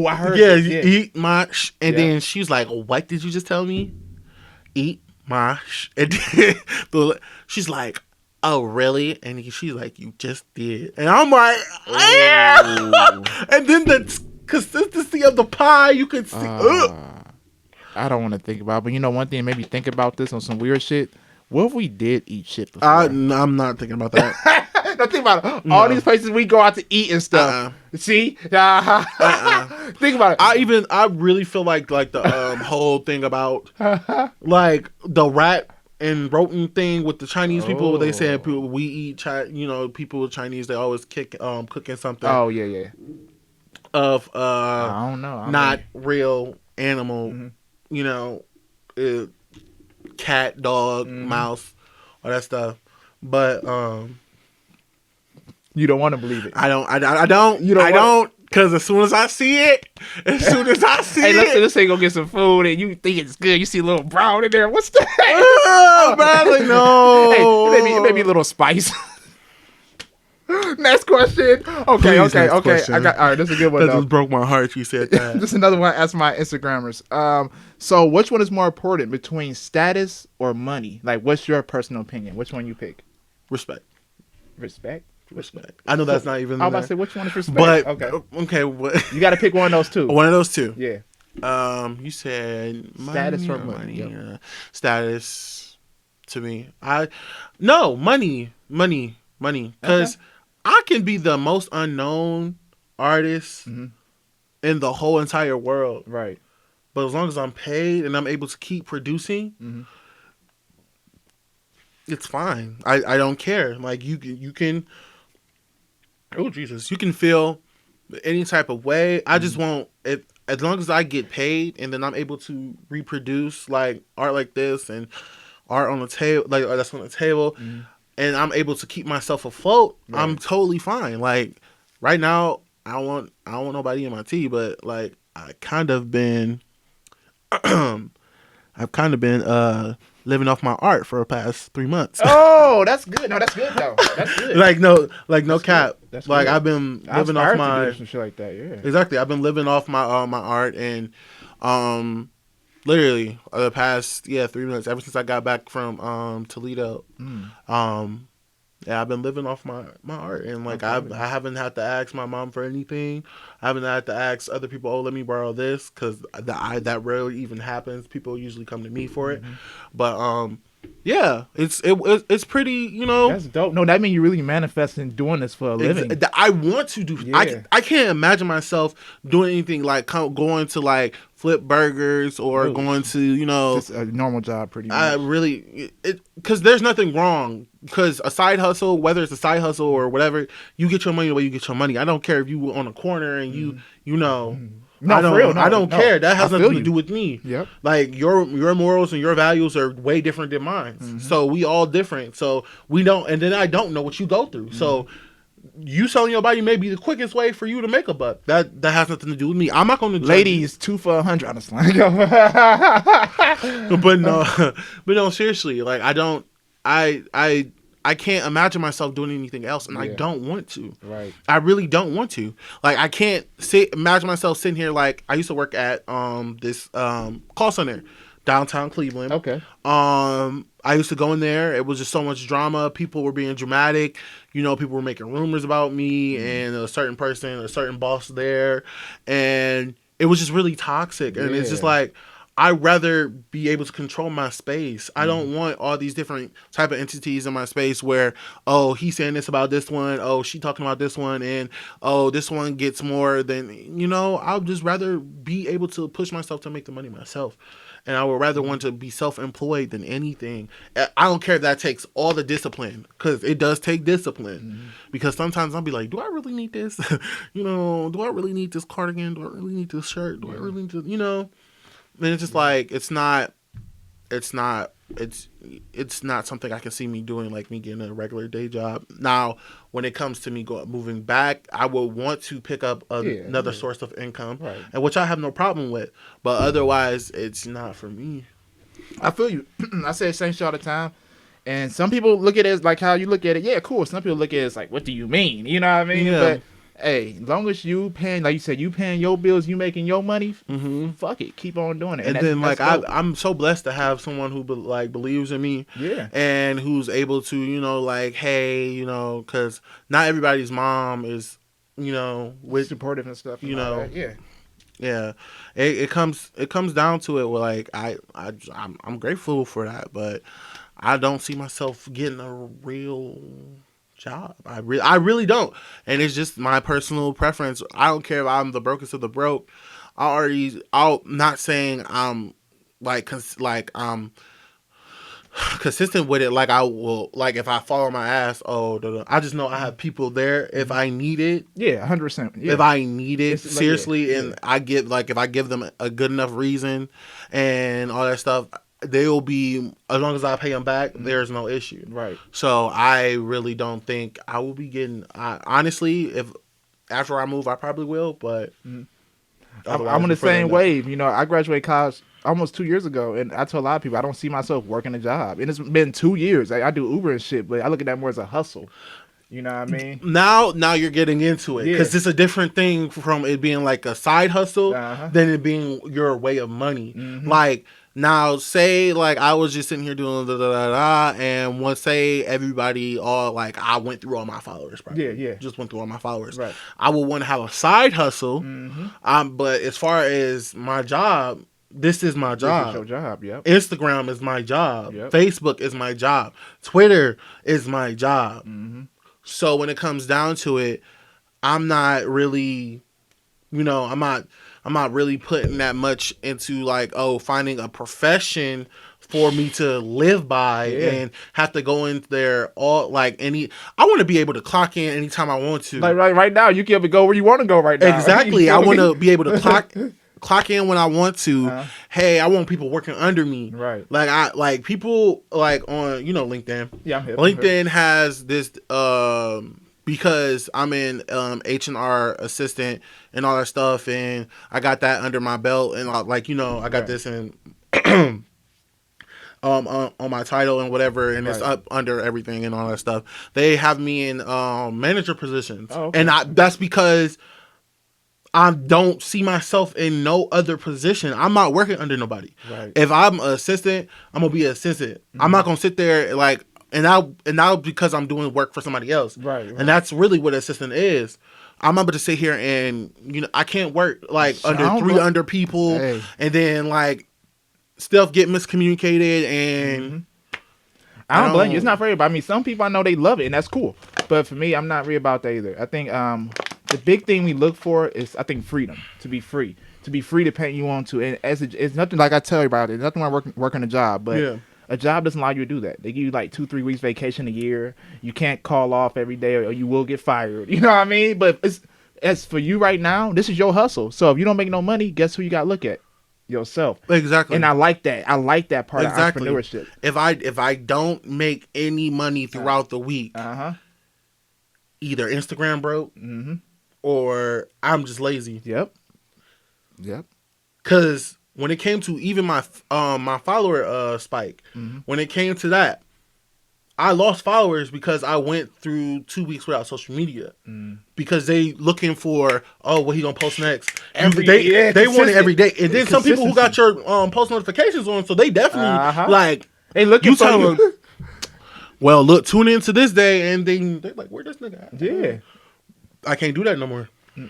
I heard eat my and then she was like, what did you just tell me? Eat my and then she's like, oh really? And she's like, you just did. And I'm like, and then the consistency of the pie, you can see. I don't want to think about it, but one thing that made me think about this on some weird shit. What if we did eat shit before? I'm not thinking about that. Don't think about it. All these places we go out to eat and stuff. See? Think about it. I really feel like the whole thing about the rat and rodent thing with the Chinese people. They said we eat people Chinese, they always cooking something. Oh yeah. Of I don't know. Not real animal, cat, dog, mouse, all that stuff. But you don't want to believe it. I don't. Because as soon as I see it, hey, let's say go get some food and you think it's good. You see a little brown in there. What's that? No. Hey, maybe a little spice. Next question. Okay. Question. I got. All right, this is a good one. That just broke my heart. You said that. This is another one I asked my Instagrammers. So which one is more important between status or money? What's your personal opinion? Which one you pick? Respect. I know that's not even. I was about to say which one is respect. But okay. You got to pick one of those two. One of those two. Yeah. You said status or money? Yep. Status. To me, money. Because I can be the most unknown artist in the whole entire world. Right. But as long as I'm paid and I'm able to keep producing, it's fine. I don't care. You can. Oh Jesus! You can feel any type of way. I just won't. As long as I get paid and then I'm able to reproduce art like this and art on the table, that's on the table, and I'm able to keep myself afloat, right. I'm totally fine. Right now, I don't want nobody in my tea, but I've kind of been living off my art for the past 3 months. Oh, that's good. No, that's good though. That's good. No cap. That's good. Good. I've been living off my some shit like that. Yeah. Exactly. I've been living off my my art and literally the past 3 months ever since I got back from Toledo. I've been living off my art and I haven't had to ask my mom for anything. I haven't had to ask other people, oh, let me borrow this, because that rarely even happens. People usually come to me for it. But it's pretty, That's dope. No, that means you really manifesting doing this for a living. I want to do. Yeah. I can't imagine myself doing anything going to flip burgers or going to just a normal job. Pretty much. I really because there's nothing wrong. Because a side hustle, whether it's a side hustle or whatever, you get your money the way you get your money. I don't care if you were on a corner and No, I don't care. That has nothing to do with me. Yep. Your morals and your values are way different than mine. So we all different. So we don't, and then I don't know what you go through. So you selling your body may be the quickest way for you to make a buck. That has nothing to do with me. I'm not going to ladies 2 for $100 on the slang. But no, seriously, like I can't imagine myself doing anything else, and I don't want to. Right. I really don't want to. Like, I can't imagine myself sitting here. Like, I used to work at this call center downtown Cleveland. Okay. I used to go in there. It was just so much drama. People were being dramatic. You know, people were making rumors about me and a certain person, a certain boss there, and it was just really toxic. And it's just like, I'd rather be able to control my space. I don't want all these different type of entities in my space where, oh, he's saying this about this one. Oh, she talking about this one. And, oh, this one gets more than, you know, I'd just rather be able to push myself to make the money myself. And I would rather want to be self-employed than anything. I don't care if that takes all the discipline, because it does take discipline. Because sometimes I'll be like, do I really need this? You know, do I really need this cardigan? Do I really need this shirt? Do I really need to, you know? And it's just like, it's not something I can see me doing, like me getting a regular day job. Now, when it comes to me moving back, I would want to pick up another source of income, and which I have no problem with. But otherwise, it's not for me. I feel you. I say the same shit all the time. And some people look at it as like how you look at it. Yeah, cool. Some people look at it as like, what do you mean? You know what I mean? Yeah. But hey, as long as you paying, like you said, you paying your bills, you making your money, fuck it. Keep on doing it. And then, like, I'm so blessed to have someone who, like, believes in me. Yeah. And who's able to, you know, like, hey, you know, because not everybody's mom is, you know, with supportive and stuff. You know. That. Yeah. Yeah. It comes down to it where, like, I'm grateful for that, but I don't see myself getting a real job. I really don't. And it's just my personal preference. I don't care if I'm the brokest of the broke. I'm not saying I'm I'm consistent with it. Like, I will, like, if I fall on my ass, I just know I have people there if I need it. Yeah, 100%. Yeah. If I need it, It's seriously, and I give, like, if I give them a good enough reason and all that stuff, they will be, as long as I pay them back, there's no issue. Right. So I really don't think I will be getting, honestly, if after I move, I probably will, but I'm on the same wave. You know, I graduated college almost 2 years ago, and I told a lot of people I don't see myself working a job. And it's been 2 years. I do Uber and shit, but I look at that more as a hustle. You know what I mean? Now you're getting into it, because it's a different thing from it being like a side hustle than it being your way of money. Like, now, say, like, I was just sitting here doing and once, say, everybody, all, like, I went through all my followers, probably. Yeah. Just went through all my followers. Right. I would want to have a side hustle, but as far as my job, this is my job. This is your job, yep. Instagram is my job. Yep. Facebook is my job. Twitter is my job. So when it comes down to it, I'm not really, you know, I'm not really putting that much into, like, finding a profession for me to live by and have to go in there all, like, I want to be able to clock in anytime I want to. Like right now, you can go where you want to go right now. Exactly. I want to be able to clock in when I want to. Hey, I want people working under me. Right. Like people, like, on, you know, LinkedIn. Yeah, I'm hip. LinkedIn has this, because I'm in H&R assistant and all that stuff, and I got that under my belt, and like, you know, I got this in on my title and whatever, and it's up under everything and all that stuff. They have me in manager positions, and that's because I don't see myself in no other position. I'm not working under nobody. Right. If I'm an assistant, I'm gonna be an assistant. I'm not gonna sit there, like, and now because I'm doing work for somebody else. Right. And that's really what assistant is. I'm able to sit here and, you know, I can't work, like, under people, and then, like, stuff get miscommunicated, and I don't blame you. It's not for everybody. I mean, some people I know they love it, and that's cool. But for me, I'm not really about that either. I think the big thing we look for is, I think, freedom. To be free to pay you on to. And it's nothing, like I tell everybody, it's nothing like working a job, but a job doesn't allow you to do that. They give you like 2-3 weeks vacation a year. You can't call off every day, or you will get fired. You know what I mean? But as for you right now, this is your hustle. So if you don't make no money, guess who you got to look at? Yourself. Exactly. And I like that. I like that part of entrepreneurship. If I don't make any money throughout the week, either Instagram broke or I'm just lazy. Yep. Cause when it came to even my my follower spike, when it came to that, I lost followers because I went through 2 weeks without social media because they looking for what he gonna post next. They want it every day, and then some people who got your post notifications on, so they definitely like they looking you for tell you. them. Well, look, tune into this day, and they're like, "Where this nigga at?" Yeah, I can't do that no more.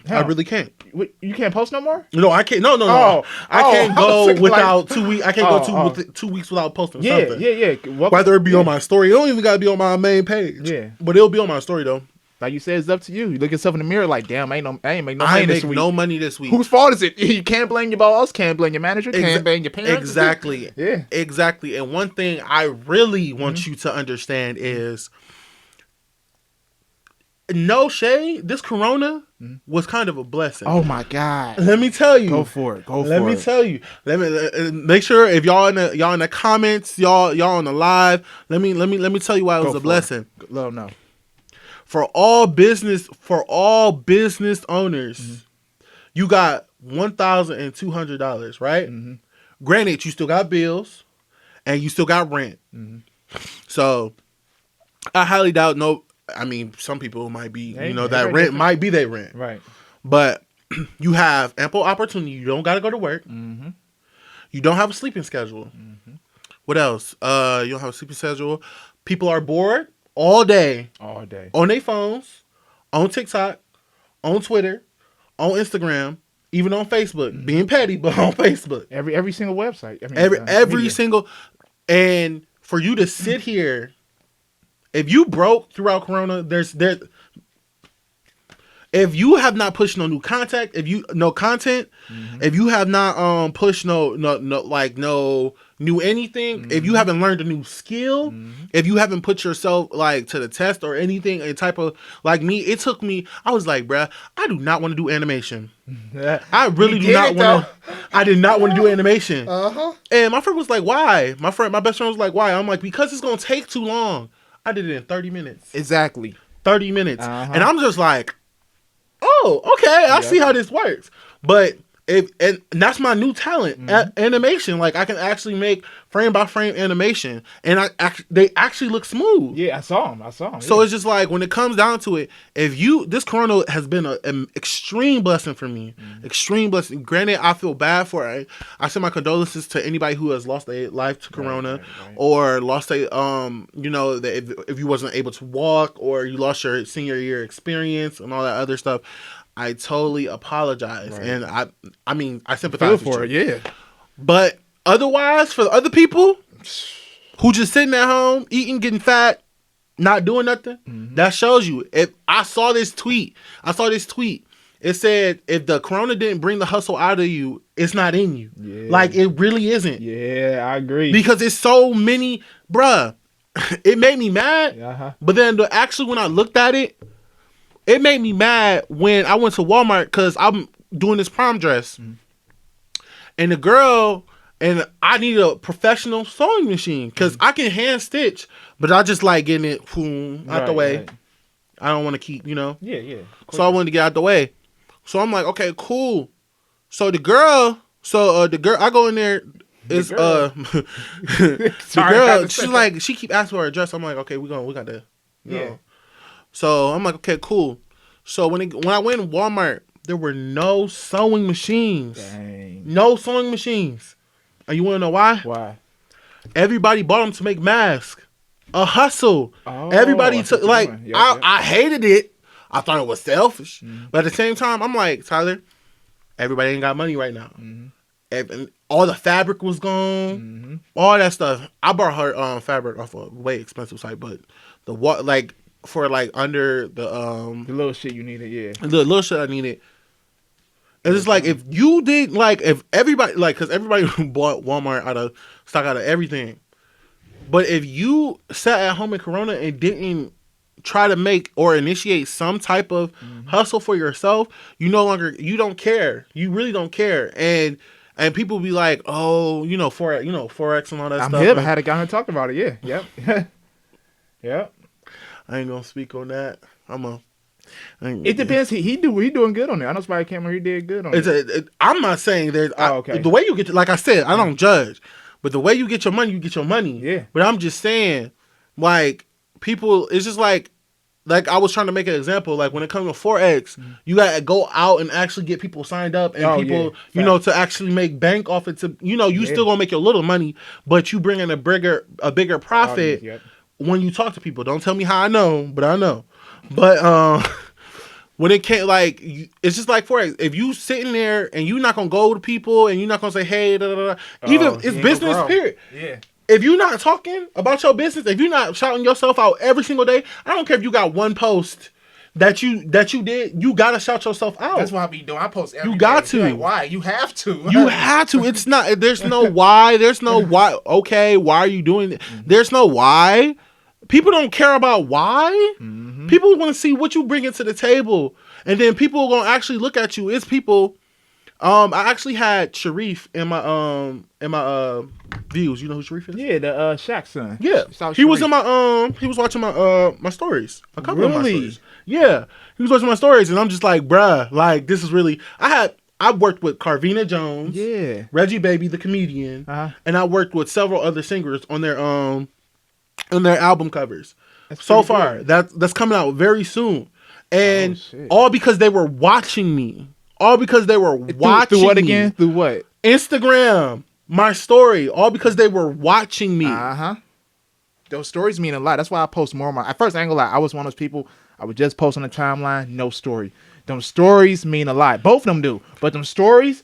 I really can't. You can't post no more? No, I can't. No. I can't go without 2 weeks. I can't go 2 weeks without posting something. Yeah. Whether it be on my story, it don't even gotta be on my main page. Yeah, but it'll be on my story though. Like you said, it's up to you. You look yourself in the mirror like, damn, I ain't make no money this week. Whose fault is it? You can't blame your boss, can't blame your manager, can't blame your parents. Exactly. Yeah. Exactly. And one thing I really want you to understand is, no shade, this corona was kind of a blessing. Oh my God. Let me tell you. Go for it. Let me tell you. Let me make sure if y'all in the comments, y'all on the live, let me tell you why it was a blessing. Let them know. For all business owners, you got $1,200, right? Granted, you still got bills and you still got rent. So I highly doubt some people might be, that rent might be their rent. Right. But you have ample opportunity. You don't got to go to work. You don't have a sleeping schedule. What else? You don't have a sleeping schedule. People are bored all day on their phones, on TikTok, on Twitter, on Instagram, even on Facebook. Being petty, but on Facebook. Every single website. I mean, every single. And for you to sit here, if you broke throughout Corona, if you have not pushed no new content, if you have not pushed no new anything, if you haven't learned a new skill, if you haven't put yourself like to the test or anything, a type of like me, it took me. I was like, bruh, I do not want to do animation. I really do not want to. I did not want to do animation. And my friend was like, why? My best friend was like, why? I'm like, because it's gonna take too long. I did it in 30 minutes. Exactly. 30 minutes. And I'm just like, oh, okay, I see how this works. But and that's my new talent, animation. Like I can actually make frame by frame animation, and they actually look smooth. Yeah, I saw them. So it's just like when it comes down to it, this Corona has been an extreme blessing for me. Extreme blessing. Granted, I feel bad for it. I send my condolences to anybody who has lost their life to Corona, or lost if you wasn't able to walk, or you lost your senior year experience and all that other stuff. I totally apologize, and I sympathize for it. Yeah, but otherwise, for the other people who just sitting at home eating, getting fat, not doing nothing, that shows you. If I saw this tweet, it said, "If the Corona didn't bring the hustle out of you, it's not in you." Yeah. Like it really isn't. Yeah, I agree. Because it's so many, bruh. It made me mad, but then actually when I looked at it. It made me mad when I went to Walmart because I'm doing this prom dress. And the girl, and I need a professional sewing machine because I can hand stitch, but I just like getting it out the way. Right. I don't want to keep, Yeah. So I wanted to get out the way. So I'm like, okay, cool. So the girl, I go in there. It's the girl. She's like, she keep asking for her address. I'm like, okay, we got to. So I'm like, okay, cool. So when I went in Walmart, there were no sewing machines. Dang. No sewing machines. And you want to know why? Why? Everybody bought them to make masks. A hustle. Oh, everybody took I hated it. I thought it was selfish. But at the same time, I'm like, Tyler, everybody ain't got money right now. And all the fabric was gone. All that stuff. I bought her fabric off a way expensive site, but for under the little shit you needed, the little shit I needed. And it's like if you did if everybody because everybody bought Walmart out of everything, but if you sat at home in Corona and didn't try to make or initiate some type of hustle for yourself, you don't care. You really don't care. And people be like, oh, Forex and all that stuff. I had a guy who talked about it. Yeah. Yep. Yep. I ain't gonna speak on that. I'm gonna It depends. He doing good on it. I know somebody came here. He did good on it. I'm not saying there's. Okay. The way you get, like I said, I don't judge, but the way you get your money, you get your money. Yeah. But I'm just saying, like people, it's just like I was trying to make an example. Like when it comes to Forex, you gotta go out and actually get people signed up and people, to actually make bank off it. To you still gonna make your little money, but you bring in a bigger profit when you talk to people. Don't tell me how I know, but I know. But when it can't, like, it's just like Forex. If you sitting there and you're not gonna go to people and you're not gonna say, hey, even it's business, period. Yeah. If you're not talking about your business, if you're not shouting yourself out every single day, I don't care if you got one post that you did, you gotta shout yourself out. That's what I be doing. I post every You got day. to. Like, why? You have to. You have to. It's not. There's no why. There's no why. Okay, why are you doing it? There's no why. People don't care about why. Mm-hmm. People want to see what you bring into the table, and then people are gonna actually look at you. It's people. I actually had Sharif in my views. You know who Sharif is? Yeah, the Shaq son. Yeah, he was in my he was watching my stories. A couple of my stories. Yeah, he was watching my stories, and I'm just like, bruh, like this is really. I worked with Carvina Jones. Yeah, Reggie Baby, the comedian, and I worked with several other singers on their album covers. So far, that's coming out very soon, and all because they were watching me. All because they were watching through what me. Again? Through what? Instagram, my story. All because they were watching me. Those stories mean a lot. That's why I post more. At first, I ain't gonna lie. I was one of those people. I would just post on the timeline, no story. Them stories mean a lot. Both of them do. But them stories,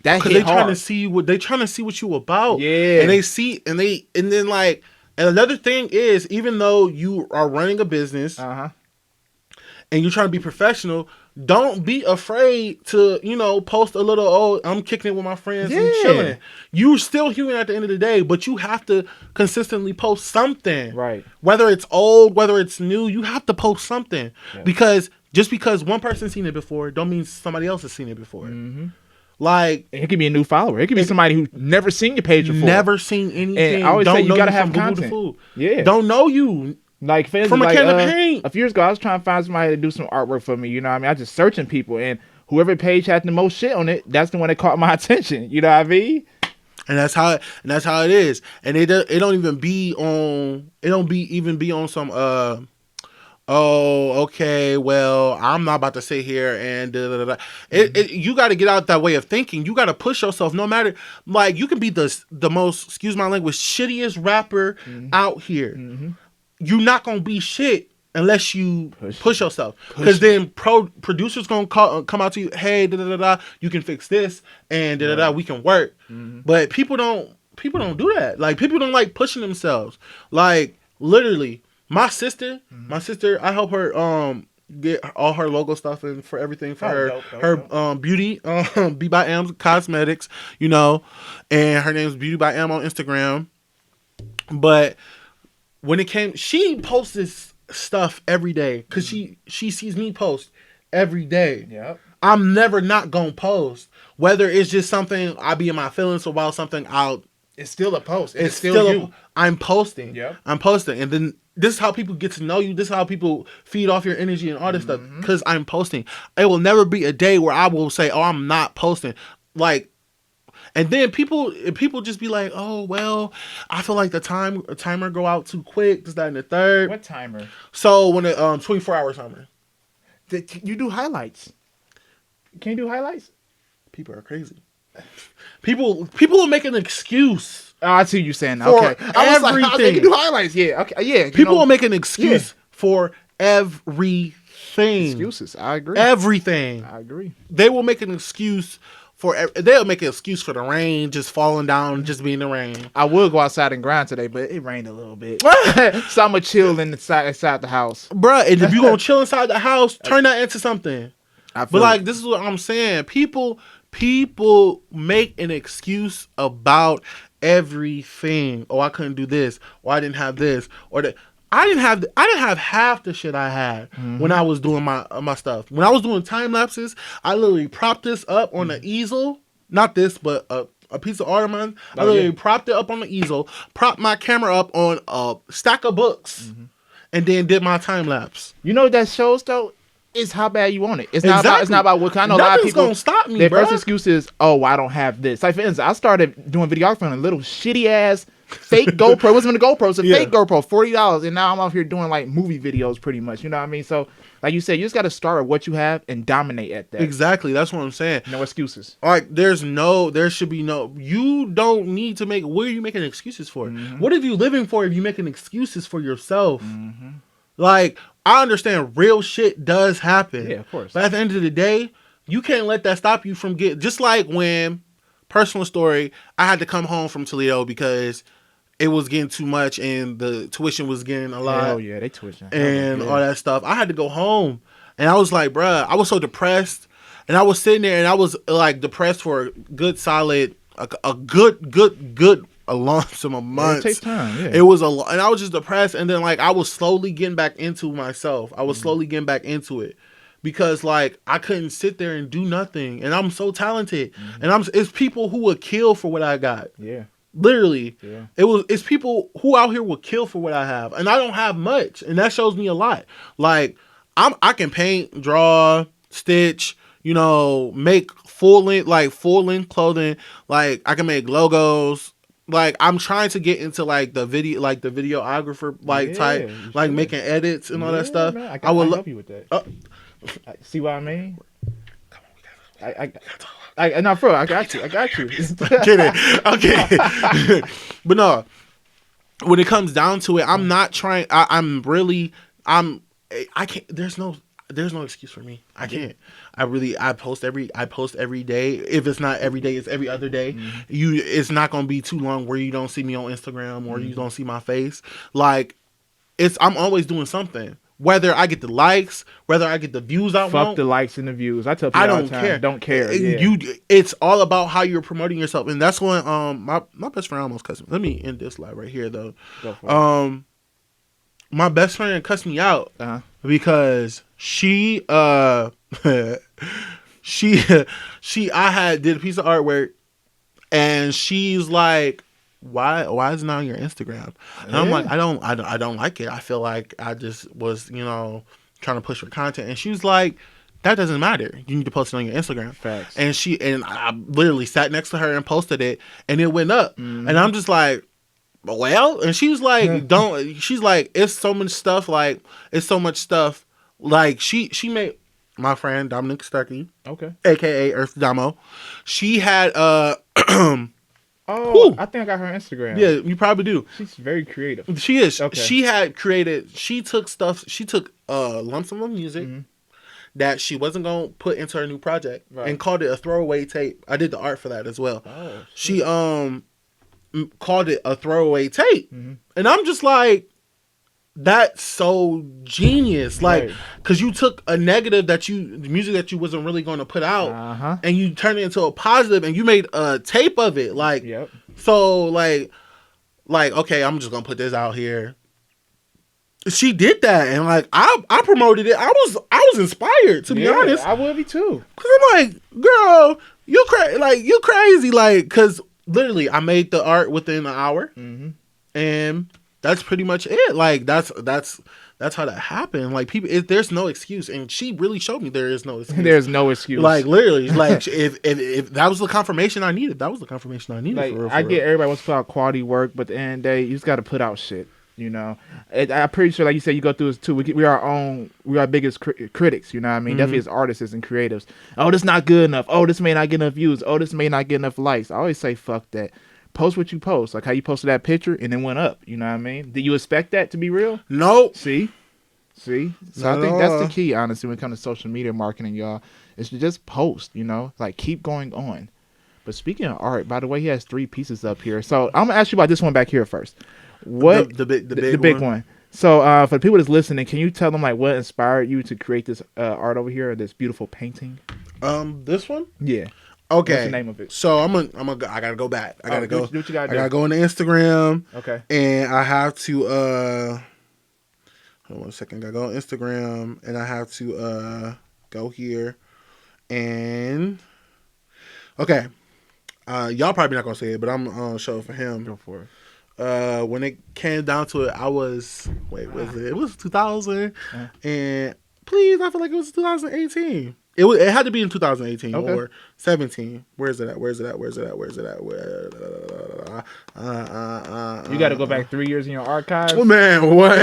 that hit hard. Trying to see what you about. Yeah. And they see and then like, and another thing is, even though you are running a business, and you're trying to be professional, don't be afraid to, post a little, I'm kicking it with my friends and chilling. You're still human at the end of the day, but you have to consistently post something. Right. Whether it's old, whether it's new, you have to post something. Yeah. Because just because one person's seen it before, don't mean somebody else has seen it before. Mm-hmm. Like, it could be a new follower. It could be somebody who's never seen your page before. Never seen anything. And I always say you gotta have content. Yeah. Don't know you. Like, from a can of paint. A few years ago, I was trying to find somebody to do some artwork for me. You know what I mean? I was just searching people, and whoever page had the most shit on it, that's the one that caught my attention. You know what I mean? And that's how it is. And it don't even be on. It don't even be on some. Oh, okay. Well, I'm not about to sit here and you got to get out that way of thinking. You got to push yourself. No matter, like, you can be the most, excuse my language, shittiest rapper out here. Mm-hmm. You're not gonna be shit unless you push yourself. Because then producers gonna come out to you, hey, you can fix this and we can work. Mm-hmm. But people don't do that. Like, people don't like pushing themselves. Like, literally, my sister, I help her get all her logo stuff and for everything for her beauty, Be by Am Cosmetics, and her name's Beauty by Am on Instagram. But when it came, she posts this stuff every day because she sees me post every day. Yep. I'm never not gonna post. Whether it's just something I be in my feelings about something out. It's still a post. It's still you. I'm posting. Yep. I'm posting. And then this is how people get to know you. This is how people feed off your energy and all this stuff. Because I'm posting. It will never be a day where I will say, oh, I'm not posting. Like, and then people just be like, oh, well, I feel like the timer go out too quick. This, that, and the third. What timer? So when it 24-hour timer. You do highlights. Can you do highlights? People are crazy. People will make an excuse. Oh, I see what you're saying. Okay. I was like, they can do highlights. Yeah. Okay. Yeah. People will make an excuse for everything. Excuses. I agree. Everything. I agree. They will make an excuse they'll make an excuse for the rain just falling down, just being the rain. I would go outside and grind today, but it rained a little bit. So I'm going to chill inside the house. Bruh, and if you're going to chill inside the house, turn that into something. But like, this is what I'm saying. People make an excuse about everything. Oh, I couldn't do this. Or I didn't have this. Or that. I didn't have half the shit I had when I was doing my stuff. When I was doing time lapses, I literally propped this up on the easel. Not this, but a piece of art of mine. I literally propped it up on the easel, propped my camera up on a stack of books, and then did my time lapse. You know what that shows though? It's how bad you want it. It's Exactly. not about what. I know a lot of Nothing's people. gonna stop me, Their bro. first excuse is, oh, I don't have this. Like for instance, I started doing videography on a little shitty ass fake GoPro. It wasn't even a GoPro. It's a fake GoPro, $40, and now I'm out here doing like movie videos, pretty much. You know what I mean? So, like you said, you just got to start with what you have and dominate at that. Exactly. That's what I'm saying. No excuses. Like, there should be no. You don't need to make. What are you making excuses for? Mm-hmm. What are you living for if you're making excuses for yourself? Mm-hmm. Like, I understand real shit does happen. Yeah, of course. But at the end of the day, you can't let that stop you from getting. Just like when, personal story, I had to come home from Toledo because it was getting too much and the tuition was getting a lot. Hell yeah, they tuition. And all that stuff. I had to go home. And I was like, bruh, I was so depressed. And I was sitting there and I was like depressed for a good solid, a good a long sum of months. It takes time. Yeah. It was a lot, and I was just depressed. And then like I was slowly getting back into myself. I was slowly getting back into it because like I couldn't sit there and do nothing. And I'm so talented, and it's people who would kill for what I got. Yeah. Literally, Yeah. It's people who out here would kill for what I have, and I don't have much, and that shows me a lot. Like I can paint, draw, stitch, make full length clothing. Like I can make logos. Like I'm trying to get into like the videographer type, like making edits and all that stuff. Man, I will help you with that. See what I mean? Come on, no, bro, I got you. I'm kidding. But no, when it comes down to it, I'm not trying. I can't. There's no excuse for me. I can't. I post every day. If it's not every day, it's every other day. Mm-hmm. It's not gonna be too long where you don't see me on Instagram or you don't see my face. Like I'm always doing something. Whether I get the likes, whether I get the views I want. Fuck the likes and the views. I tell people all the time, don't care. Yeah. It's all about how you're promoting yourself, and that's when my best friend almost cussed me. Let me end this live right here though. Go for it. My best friend cussed me out because she I had did a piece of artwork, and she's like, why is it not on your Instagram? And I'm like, I don't like it. I feel like I just was, trying to push for content. And she was like, that doesn't matter. You need to post it on your Instagram. Facts. And I literally sat next to her and posted it, and it went up. Mm-hmm. And I'm just like, well, and she's like, she's like, it's so much stuff. Like she made my friend Dominic Stuckey, okay, aka Earth Damo. She had Oh, I think I got her Instagram. Yeah, you probably do. She's very creative. She is. Okay. She took lump sum of music that she wasn't going to put into her new project and called it a throwaway tape. I did the art for that as well. Oh, she called it a throwaway tape. Mm-hmm. And I'm just like, that's so genius. Like, because you took a negative the music that you wasn't really going to put out, and you turned it into a positive, and you made a tape of it. Like, so like, okay, I'm just going to put this out here. She did that, and like, I promoted it. I was inspired, to be honest. I would be too. Cause I'm like, girl, you crazy. Like, cause literally I made the art within an hour, and that's pretty much it. Like that's how that happened. Like people, there's no excuse, and she really showed me there is no excuse. There's no excuse. Like literally, like if that was the confirmation I needed, that was the confirmation I needed. Like for real, I get everybody wants to put out quality work, but at the end of the day, you just got to put out shit. I'm pretty sure, like you said, you go through this too. We are our biggest critics. You know what I mean? Definitely as artists and creatives. Oh, this not good enough. Oh, this may not get enough views. Oh, this may not get enough likes. I always say, fuck that. Post what you post, like how you posted that picture and then went up. You know what I mean? Did you expect that to be real? No. See. So I think that's the key, honestly, when it comes to social media marketing, y'all, is to just post. Like keep going on. But speaking of art, by the way, he has 3 pieces up here. So I'm gonna ask you about this one back here first. What the big one? So for the people that's listening, can you tell them like what inspired you to create this art over here, this beautiful painting? This one? Yeah. Okay. What's the name of it? So I gotta go back. I gotta go. What you gotta do? I gotta go on the Instagram. Okay. And I have to hold on 1 second. I gotta go on Instagram, and I have to go here, and okay. Y'all probably not gonna say it, but I'm gonna show it for him. Go for it. When it came down to it, I was it was 2000, and Please, I feel like it was 2018. It had to be in 2018 or 17. Where is it at? You got to go back 3 years in your archives. Oh man, what?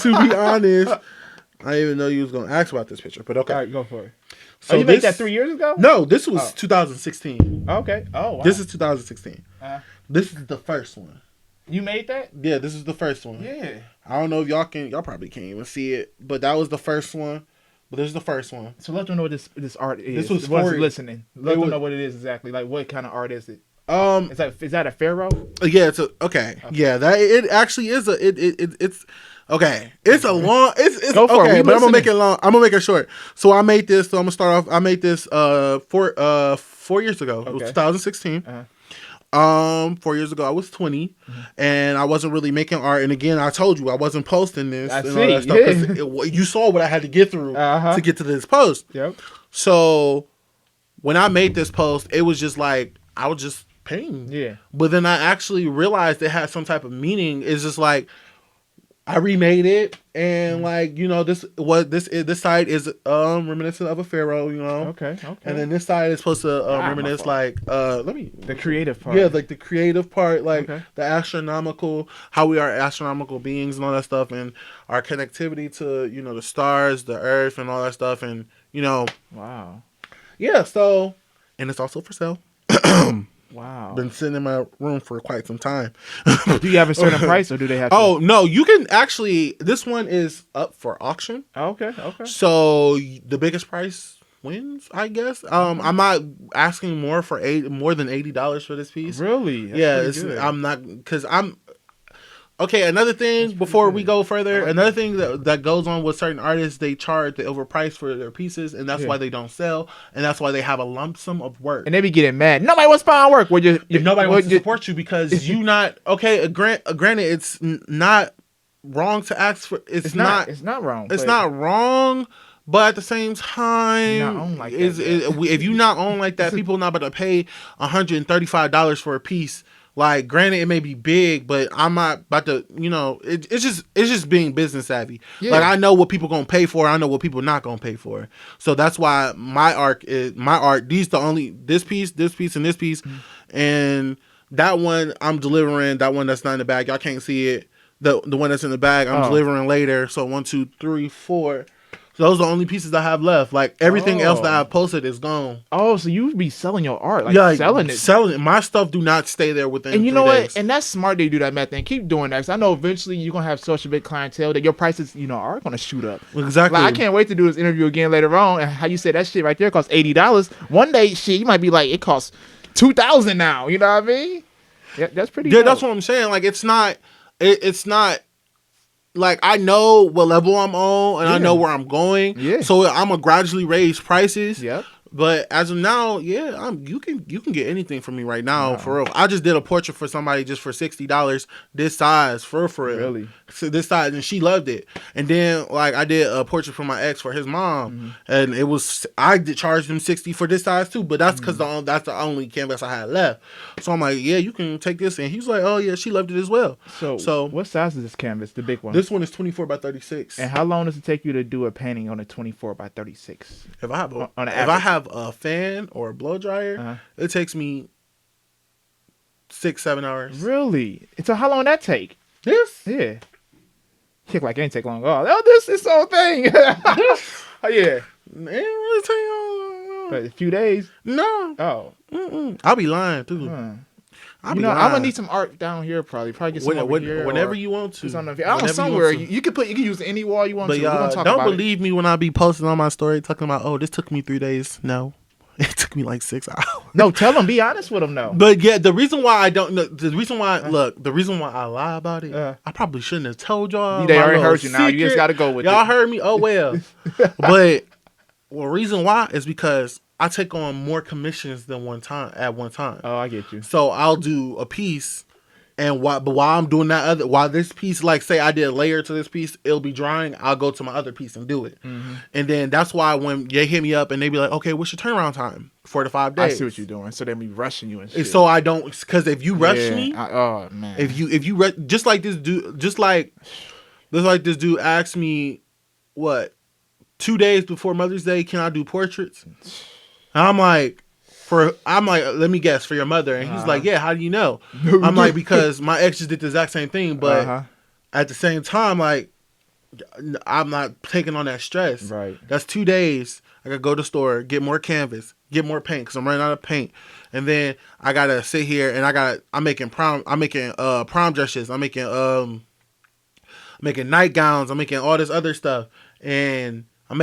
To be honest, I didn't even know you was gonna ask about this picture, but okay. All right, go for it. So you made that 3 years ago? No, this was 2016. Okay. Oh, wow. This is 2016. This is the first one. You made that? Yeah, this is the first one. Yeah. I don't know if y'all probably can't even see it, but that was the first one. But this is the first one. So let them know what this art is. This was listening. Let them know what it is exactly. Like, what kind of art is it? Is that a pharaoh? Yeah, it's okay. Yeah, that it actually is it's okay. It's a long. It's Go for okay, it. but I'm gonna make it long. I'm gonna make it short. So I made this. So I'm gonna start off. I made this 4 years ago. It was 2016. 4 years ago, I was 20, and I wasn't really making art. And again, I told you I wasn't posting this. I and see. all that stuff, 'cause you saw what I had to get through to get to this post. Yep. So when I made this post, it was just like I was just painting. Yeah. But then I actually realized it had some type of meaning. It's just like I remade it, and like this side is reminiscent of a pharaoh, Okay. and then this side is supposed to reminisce like the creative part. Yeah, like the creative part, like the astronomical, how we are astronomical beings and all that stuff, and our connectivity to the stars, the earth, and all that stuff, and Wow. Yeah. So, and it's also for sale. Wow. Been sitting in my room for quite some time. Do you have a certain price, or do they have to? Oh, no. You can actually... This one is up for auction. Okay. So, the biggest price wins, I guess. I'm not asking more than $80 for this piece. Really? That's good. I'm not... Because I'm... Okay, another thing before we go further, another thing that goes on with certain artists, they overprice for their pieces, and that's why they don't sell, and that's why they have a lump sum of work. And they be getting mad. Nobody wants to buy work. If nobody wants to support you because you not okay. Granted, it's not wrong to ask for. It's not wrong. It's not wrong. But at the same time, not own like that, if you not own like that, people not about to pay $135 for a piece. Like, granted, it may be big, but I'm not about to, it's just being business savvy. Yeah. Like, I know what people gonna pay for. I know what people not gonna pay for. So that's why my art. These this piece, and this piece, and that one I'm delivering. That one that's not in the bag, y'all can't see it. The one that's in the bag, I'm delivering later. So 1, 2, 3, 4. So those are the only pieces I have left. Like, everything else that I've posted is gone. Oh, so you be selling your art, selling it. Selling it. My stuff do not stay there within 3 days. And you know what? And that's smart that you do that, Matt. And keep doing that. Because I know eventually you're going to have such a big clientele that your prices, are going to shoot up. Exactly. Like, I can't wait to do this interview again later on. And how you say that shit right there costs $80. One day, you might be like, it costs $2,000 now. You know what I mean? Yeah, that's pretty dope. That's what I'm saying. Like, it's not... Like, I know what level I'm on, and I know where I'm going. Yeah. So I'm gonna gradually raise prices. Yep. But as of now, you can get anything from me right now, for real. I just did a portrait for somebody just for $60, this size, for real. Really? So this size, and she loved it. And then, like, I did a portrait for my ex for his mom, and I charged him $60 for this size too. But that's because that's the only canvas I had left. So I'm like, yeah, you can take this, and he's like, oh yeah, she loved it as well. So what size is this canvas? The big one? This one is 24 by 36. And how long does it take you to do a painting on a 24 by 36? If I have a fan or a blow dryer, it takes me 6-7 hours. Really? So how long that take? This? Yeah. Kick like it ain't take long. Oh, this is whole thing. Oh yeah. It ain't really take long. But a few days. No. Oh. I'll be lying too. I'm gonna need some art down here. Probably get some over here. Whenever you want to. I don't know, somewhere you can use any wall you want to. But don't believe me when I be posting on my story talking about, oh, this took me 3 days. No. It took me like 6 hours. No, tell them. Be honest with them, though. But yeah, the reason why I don't know, the reason why I lie about it, I probably shouldn't have told y'all. They already heard you now. You just got to go with it. Y'all heard me? Oh, well. But the reason why is because I take on more commissions than at one time. Oh, I get you. So I'll do a piece. And while I'm doing while this piece, like say I did a layer to this piece, it'll be drying, I'll go to my other piece and do it. And then that's why when they hit me up and they be like, okay, what's your turnaround time? 4 to 5 days. I see what you're doing. So they be rushing you and shit. So I don't, because if you rush me, oh man, if you just like this dude asked me, what, 2 days before Mother's Day, can I do portraits? And I'm like, let me guess, for your mother. And he's like, yeah, how do you know? I'm like, because my ex just did the exact same thing, but at the same time, like, I'm not taking on that stress. Right. That's 2 days. I gotta go to the store, get more canvas, get more paint, because I'm running out of paint. And then I gotta sit here and I'm making prom dresses. I'm making nightgowns. I'm making all this other stuff. And to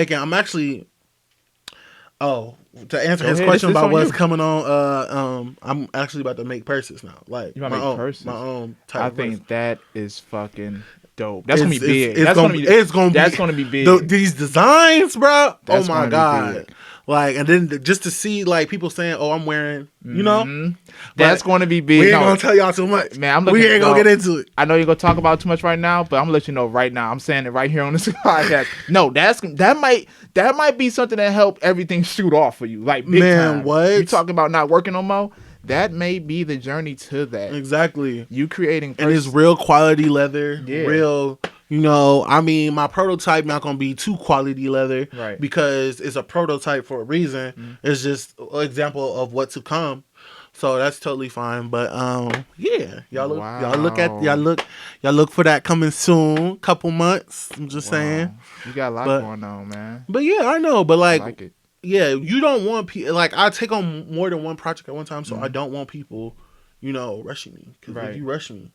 answer his question about what's coming on, I'm actually about to make purses now. Like, you make purses? My own type of think purse. that is fucking dope. That's gonna be big. That's gonna be big. These designs, bro. Oh my God. Like, and then just to see like people saying, "Oh, I'm wearing," you know, that's going to be big. We ain't gonna tell y'all too much, man. We ain't gonna get into it. I know you're gonna talk about it too much right now, but I'm gonna let you know right now. I'm saying it right here on this podcast. No, that might be something that help everything shoot off for you, like big time. What you talking about? Not working no more. That may be the journey to that. Exactly. You creating and it's real quality leather, real. You know, I mean, my prototype not gonna be too quality leather, right? Because it's a prototype for a reason. Mm-hmm. It's just an example of what to come, so that's totally fine. But yeah, y'all look for that coming soon, couple months. I'm just saying, you got a lot going on, man. But yeah, I know, but like it. Yeah, you don't want people like I take on more than one project at one time, so I don't want people, rushing me. Because if you rush me,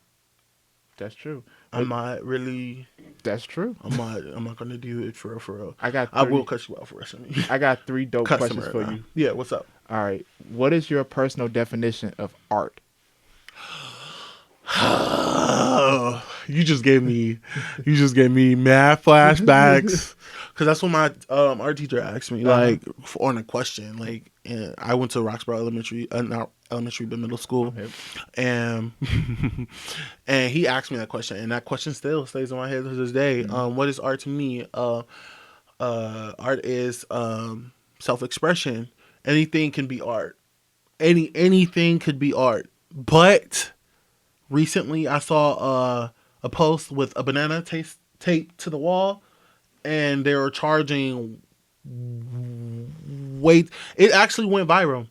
that's true. I'm not really. That's true. I'm not gonna do it for real. I will cut you out for rushing me. I got 3 dope questions for you. Yeah, what's up? All right, what is your personal definition of art? You just gave me mad flashbacks. Because that's what my art teacher asked me, like, on a question. Like, I went to Roxborough Elementary, not elementary, but middle school. And and he asked me that question. And that question still stays in my head to this day. What is art to me? Art is self-expression. Anything can be art. Anything could be art. But recently I saw a post with a banana taped to the wall. And they were charging weight. It actually went viral,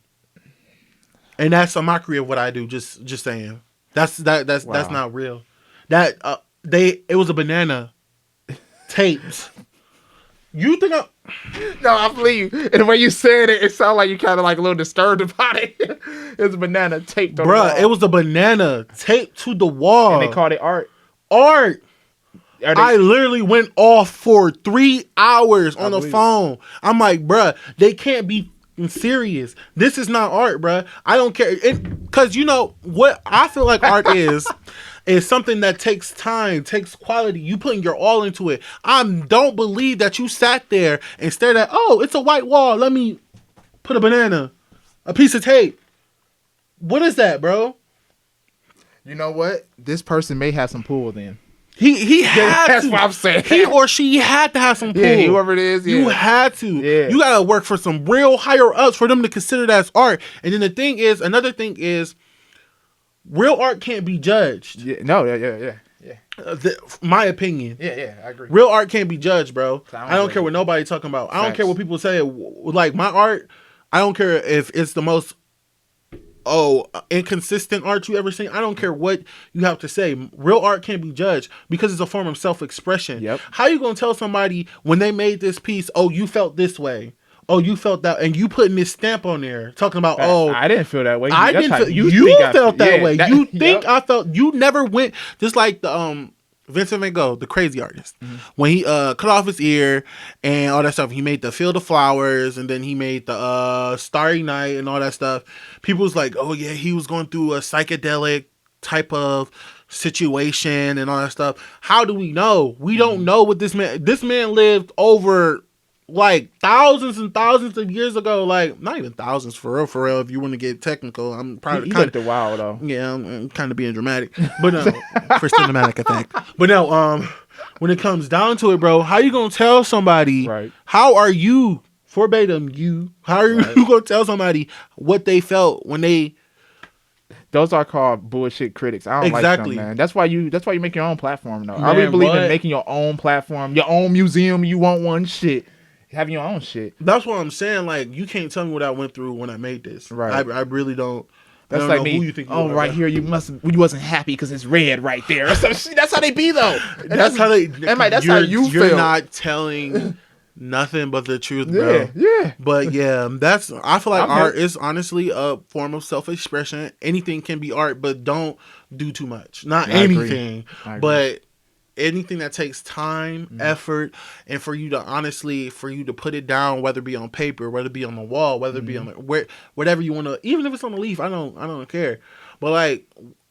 and that's a mockery of what I do. Just saying. That's not real. It was a banana taped. You think No, I believe you. And the way you said it, it sounded like you kind of like a little disturbed about it. It was a banana taped on the wall. Bruh, it was a banana taped to the wall. And they called it art. Art. I literally went off for 3 hours on the phone. I'm like, bruh, they can't be serious. This is not art, bruh. I don't care. Because what I feel like art is something that takes time, takes quality. You putting your all into it. I don't believe that you sat there and stared at, oh, it's a white wall. Let me put a piece of tape. What is that, bro? You know what? This person may have some pull then. He had that's to. What I'm saying. He or she had to have some pull. Yeah, whoever it is. Yeah. You had to. Yeah. You got to work for some real higher ups for them to consider that as art. And then another thing is, real art can't be judged. Yeah. No, yeah. My opinion. Yeah, I agree. Real art can't be judged, bro. I don't care what nobody's talking about. I don't care what people say. Like, my art, I don't care if it's the most inconsistent art you ever seen. I don't care what you have to say. Real art can't be judged because it's a form of self-expression. Yep. How you gonna tell somebody when they made this piece, oh, you felt this way, oh, you felt that, and you putting this stamp on there talking about, I didn't feel that way. I didn't feel you felt that way. You think I felt. You never went just like the Vincent Van Gogh, the crazy artist, when he cut off his ear and all that stuff. He made the Field of Flowers, and then he made the Starry Night and all that stuff. People was like, oh yeah, he was going through a psychedelic type of situation and all that stuff. How do we know? We don't know what this man lived over like thousands and thousands of years ago. Like, not even thousands, for real. If you want to get technical, I'm probably kind of wild though. Yeah, I'm kind of being dramatic, but no, for cinematic effect. But no, when it comes down to it, bro, how you gonna tell somebody? Right. How are you verbatim? How are you gonna tell somebody what they felt when they? Those are called bullshit critics. I don't like them, man. That's why you make your own platform, though. I really believe in making your own platform, your own museum. You want one shit. having your own shit. That's what I'm saying. Like, you can't tell me what I went through when I made this. Right. I really don't. That's I don't like know me. who you think you Oh, are, right bro. here, you wasn't happy because it's red right there. So, see, that's how they be though. And That's how they. that's how you You're feel. not telling nothing but the truth, Yeah, bro. yeah. But yeah, that's. I feel like I'm art hip. is honestly a form of self-expression. Anything can be art, but don't do too much. Not Yeah, I agree. anything, I agree. but anything that takes time, effort, and for you to put it down, whether it be on paper, whether it be on the wall, whether it be on whatever you want to, even if it's on a leaf, I don't care. But like,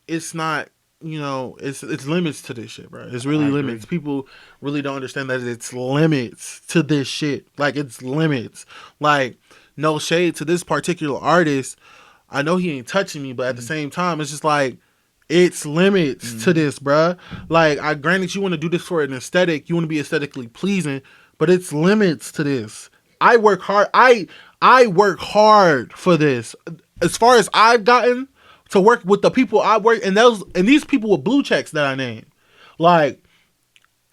it's not, it's limits to this shit, bro. It's really limits. People really don't understand that it's limits to this shit. Like, it's limits. Like, no shade to this particular artist. I know he ain't touching me, but at the same time, it's just like, it's limits to this, bruh. Like, I granted you want to do this for an aesthetic, you want to be aesthetically pleasing, but it's limits to this. I work hard. I work hard for this. As far as I've gotten to work with the people I work, and these people with blue checks that I named, like,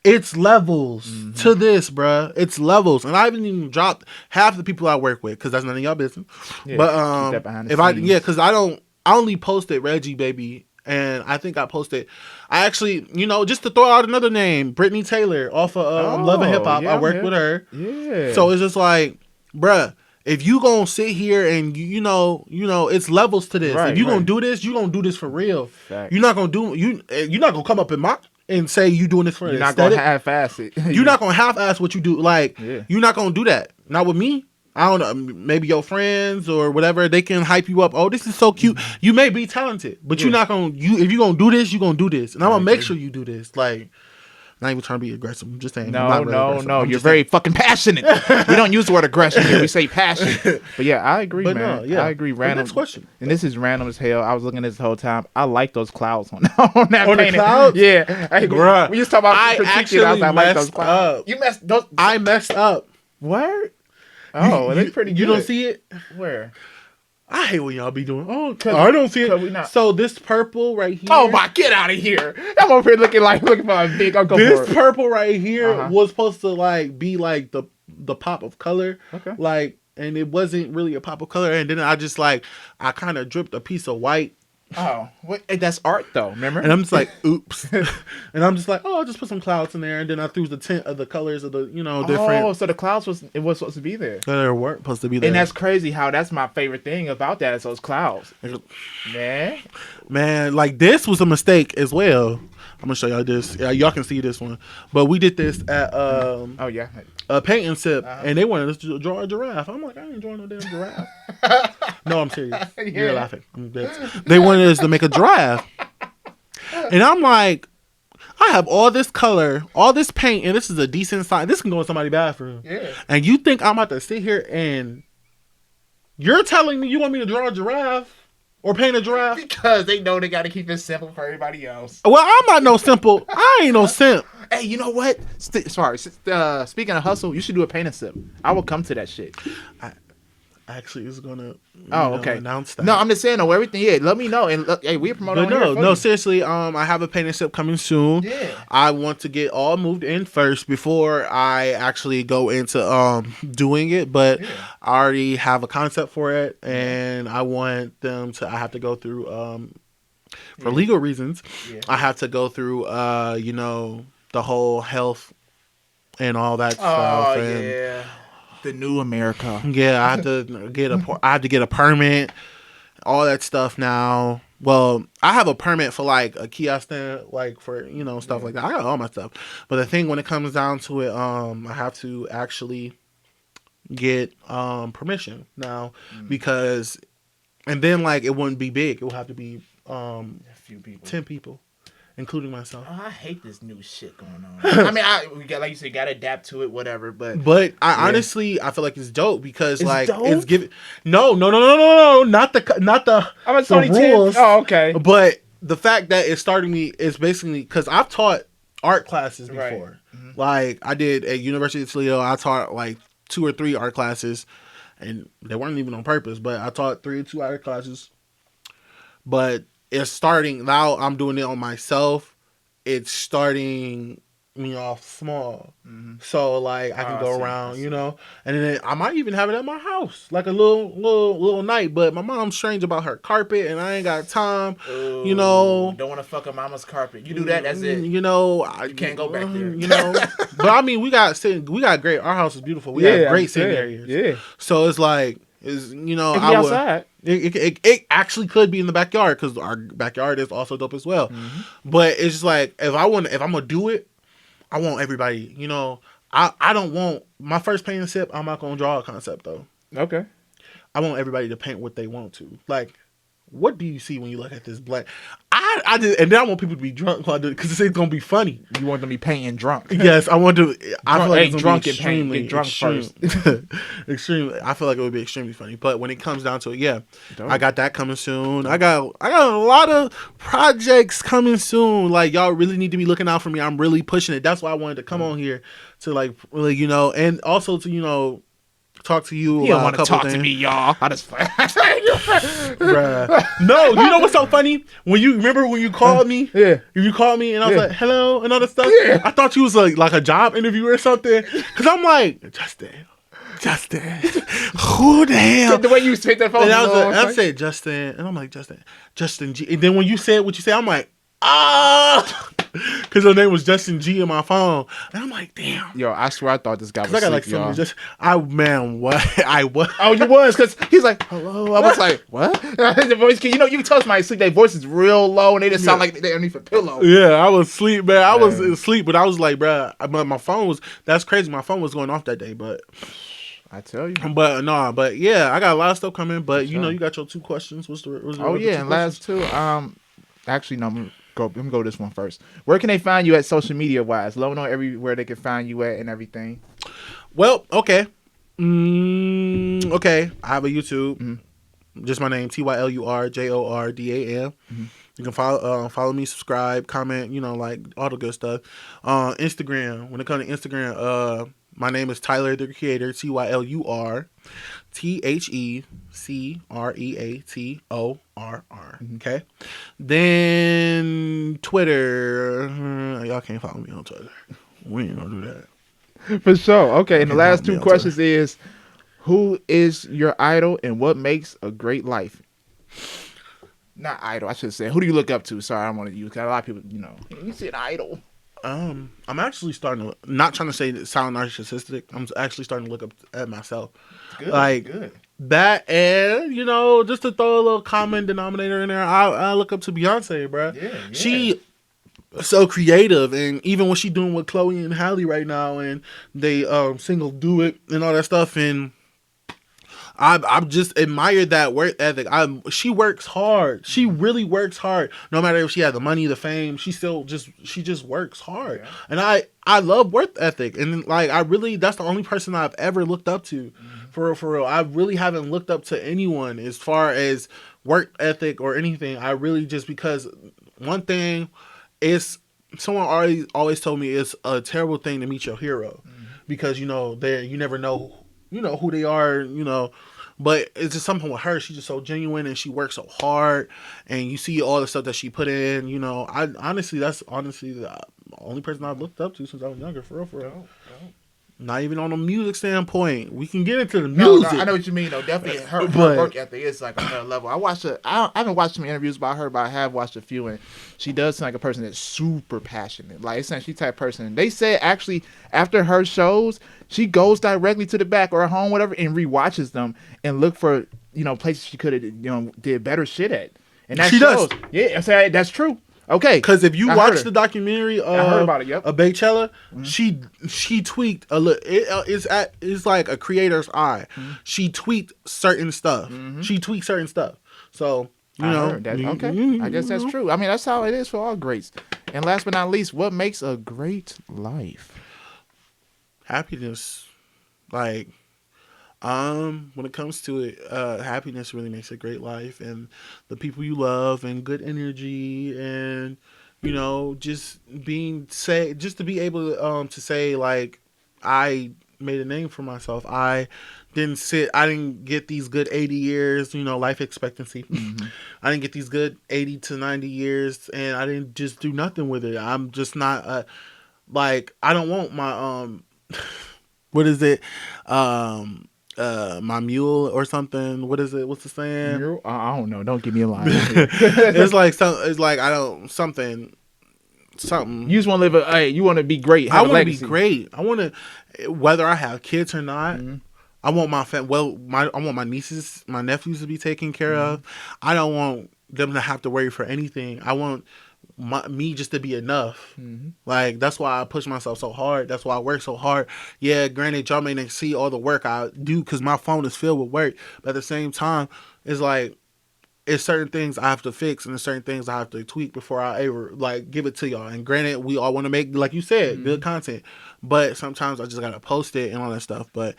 it's levels to this, bruh. It's levels, and I haven't even dropped half the people I work with because that's none of y'all business. Yeah, But keep that behind the scenes. because I only posted Reggie Baby. And I think I posted, I actually, just to throw out another name, Brittany Taylor off of Love and Hip Hop. yeah, I worked with her. Yeah. So it's just like, bruh, if you gonna sit here and it's levels to this. Right, if you gonna right. do this, you gonna do this for real. Fact. You're not gonna come up and say you doing this for You're an not aesthetic. gonna half-ass it. You're not gonna half-ass what you do. Like, Yeah. you're not gonna do that. Not with me. I don't know. Maybe your friends or whatever, they can hype you up. Oh, this is so cute. You may be talented, but you're not gonna. If you're gonna do this, you're gonna do this, and I'm gonna make sure you do this. Like, not even trying to be aggressive. I'm just saying. No. I'm You're just very fucking passionate. We don't use the word aggression here. We say passion. But yeah, I agree, But man. no, yeah. I agree. The Random next question. And this is random as hell. I was looking at this the whole time. I like those clouds on that On the painting. clouds? Yeah. Hey, Bruh, we used to talk about I critiquing. actually I was like, I like those messed clouds. up. You messed those. I messed up. Word? Oh, that's pretty good. You don't see it? Where? I hate when y'all be doing. Oh, 'Cause- I don't see 'cause we it. not- So this purple right here. Oh my! Get out of here! I'm over here looking for a big Uncle. This purple right here Uh-huh. was supposed to like be like the pop of color. Okay. Like, and it wasn't really a pop of color. And then I kind of dripped a piece of white. Oh, that's art though. Remember? And I'm just like, oops. And I'm just like, oh, I'll just put some clouds in there. And then I threw the tint of the colors of the, different. Oh, so the clouds was supposed to be there. They weren't supposed to be there. And that's crazy how that's my favorite thing about that is those clouds. Man. Like, this was a mistake as well. I'm gonna show y'all this. Yeah, y'all can see this one. But we did this at Oh yeah. a paint and sip, and they wanted us to draw a giraffe. I'm like, I ain't drawing no damn giraffe. No, I'm serious. You're laughing. They wanted us to make a giraffe, and I'm like, I have all this color, all this paint, and this is a decent size. This can go in somebody's bathroom. Yeah. And you think I'm about to sit here and you're telling me you want me to draw a giraffe or paint a giraffe? Because they know they got to keep it simple for everybody else. Well, I'm not no simple. I ain't no simp. Hey, you know what? Speaking of hustle, you should do a paint and sip. I will come to that shit. Actually, is gonna announce that. No, I'm just saying though. Everything, yeah. Let me know, and hey, we promote. But no, seriously. I have a paint and sip coming soon. Yeah. I want to get all moved in first before I actually go into doing it. But I already have a concept for it, and I want them to. I have to go through for legal reasons. Yeah. I have to go through the whole health and all that stuff. And, yeah. The new America. Yeah, I have to get a permit, all that stuff now. Well, I have a permit for like a kiosk stand, like for stuff like that. I got all my stuff, but the thing when it comes down to it, I have to actually get permission now because, and then like it wouldn't be big. It will have to be a few people, 10 people. Including myself. Oh, I hate this new shit going on. I mean, like you said, got to adapt to it, whatever. But I honestly, I feel like it's dope because dope? it's giving. No, not the. I'm at the rules. Oh, okay. But the fact that it's starting me is basically because I've taught art classes before. Right. Mm-hmm. Like I did at University of Toledo, I taught like 2 or 3 art classes, and they weren't even on purpose. But I taught 3 or 2 art classes. But it's starting now. I'm doing it on myself. It's starting me off small. Mm-hmm. So like I can I go see. around, you know, and then I might even have it at my house, like a little night. But my mom's strange about her carpet, and I ain't got time, you Oh, know. don't want to fuck a mama's carpet. You do that, that's it. You know, You can't go back there. You know, but I mean, we got great. Our house is beautiful. We have great sitting areas. Yeah, So it's like, you know, it can be outside. It actually could be in the backyard because our backyard is also dope as well. Mm-hmm. But it's just like if I'm gonna do it, I want everybody. You know, I don't want my first painting sip. I'm not gonna draw a concept though. Okay. I want everybody to paint what they want to. Like, what do you see when you look at this black? I just, and then I want people to be drunk while I do it because it's gonna be funny. You want them to be painting drunk. Yes, I want to. I feel like hey, it's drunk be and paint. Get drunk first. Extremely. I feel like it would be extremely funny. But when it comes down to it, yeah, Dope. I got that coming soon. I got a lot of projects coming soon. Like y'all really need to be looking out for me. I'm really pushing it. That's why I wanted to come on here to like really, you know, and also to, you know, talk to you. You don't want to talk to me, y'all. I just Bruh. No, you know what's so funny? When you called me, yeah, you called me and I was like, hello, and all that stuff. Yeah. I thought you was like a job interview or something. Cause I'm like, Justin, who the hell? the way you take that phone. And I said Justin, and I'm like, Justin G. And then when you said what you said, I'm like, ah. Because her name was Justin G in my phone. And I'm like, damn. Yo, I swear I thought this guy was I got sick, like y'all. what? I was. Oh, you was? Because he's like, hello. I was like, what? The voice, you know, you can tell somebody sleep. Their voice is real low and they just sound like they're underneath a pillow. Yeah, I was asleep, man. I was asleep, but I was like, bro, my phone was, that's crazy. My phone was going off that day, but. I tell you. But yeah, I got a lot of stuff coming, but you know, you got your 2 questions. What's the oh, yeah, and last 2. Actually, no, let me go this one first. Where can they find you at social media wise? Let them know everywhere they can find you at and everything. Well, okay. Okay. I have a YouTube. Mm-hmm. Just my name, TYLURJORDAM. Mm-hmm. You can follow me, subscribe, comment, you know, like all the good stuff. Instagram. When it comes to Instagram, my name is Tylur the Creator, TYLUR THECREATORR. Okay. Then Twitter. Y'all can't follow me on Twitter. We ain't gonna do that. For sure. Okay. And the last 2 questions is, who is your idol and what makes a great life? Not idol, I should say. Who do you look up to? Sorry, I don't want to use, because a lot of people, you know, you see an idol. I'm actually starting to, not trying to say that sound narcissistic. I'm actually starting to look up at myself. Good, like good. That, and you know, just to throw a little common denominator in there, I look up to Beyonce, bro. Yeah. She so creative, and even what she doing with Chloe and Halle right now, and they single Do It and all that stuff, and I've just admired that work ethic. She works hard. She really works hard. No matter if she has the money, the fame, she just works hard. Yeah. And I love work ethic. And like that's the only person I've ever looked up to. Mm-hmm. For real. I really haven't looked up to anyone as far as work ethic or anything. I really just, because one thing is, someone always told me it's a terrible thing to meet your hero. Mm-hmm. Because you never know who they are, but it's just something with her. She's just so genuine and she works so hard, and you see all the stuff that she put in. That's honestly the only person I've looked up to since I was younger, for real. Not even on a music standpoint. We can get into the music. No, I know what you mean though. Definitely her work ethic is like another level. I haven't watched some interviews about her, but I have watched a few, and she does sound like a person that's super passionate. Like, it's she's the type of person. They say actually after her shows, she goes directly to the back or home, whatever, and rewatches them and look for places she could have did better shit at. And that she shows. Does. Yeah, I say that's true. Okay, because if you watch the documentary, I heard about it. Yep, of Beychella, she tweaked a little. It's like a creator's eye. Mm-hmm. She tweaked certain stuff. Mm-hmm. So I heard that. Okay, I guess that's true. I mean, that's how it is for all greats. And last but not least, what makes a great life? Happiness. Like, when it comes to it, happiness really makes a great life, and the people you love, and good energy, and just to be able to say like, I made a name for myself. I didn't get these good 80 years, life expectancy. Mm-hmm. I didn't get these good 80 to 90 years, and I didn't just do nothing with it. I'm just not like I don't want my what is it? My mule or something. What is it? What's the saying? I don't know. Don't give me a line. It's like it's like I don't something. You just want to live you want to be great. I want to be great. I want to, whether I have kids or not. I want my I want my nieces, my nephews to be taken care of. I don't want them to have to worry for anything. I want me just to be enough. Like, that's why I push myself so hard. That's why I work so hard. Yeah, granted, y'all may not see all the work I do because my phone is filled with work. But at the same time, it's like, it's certain things I have to fix and there's certain things I have to tweak before I ever like give it to y'all. And granted, we all want to make, like you said, good content. But sometimes I just gotta post it and all that stuff. But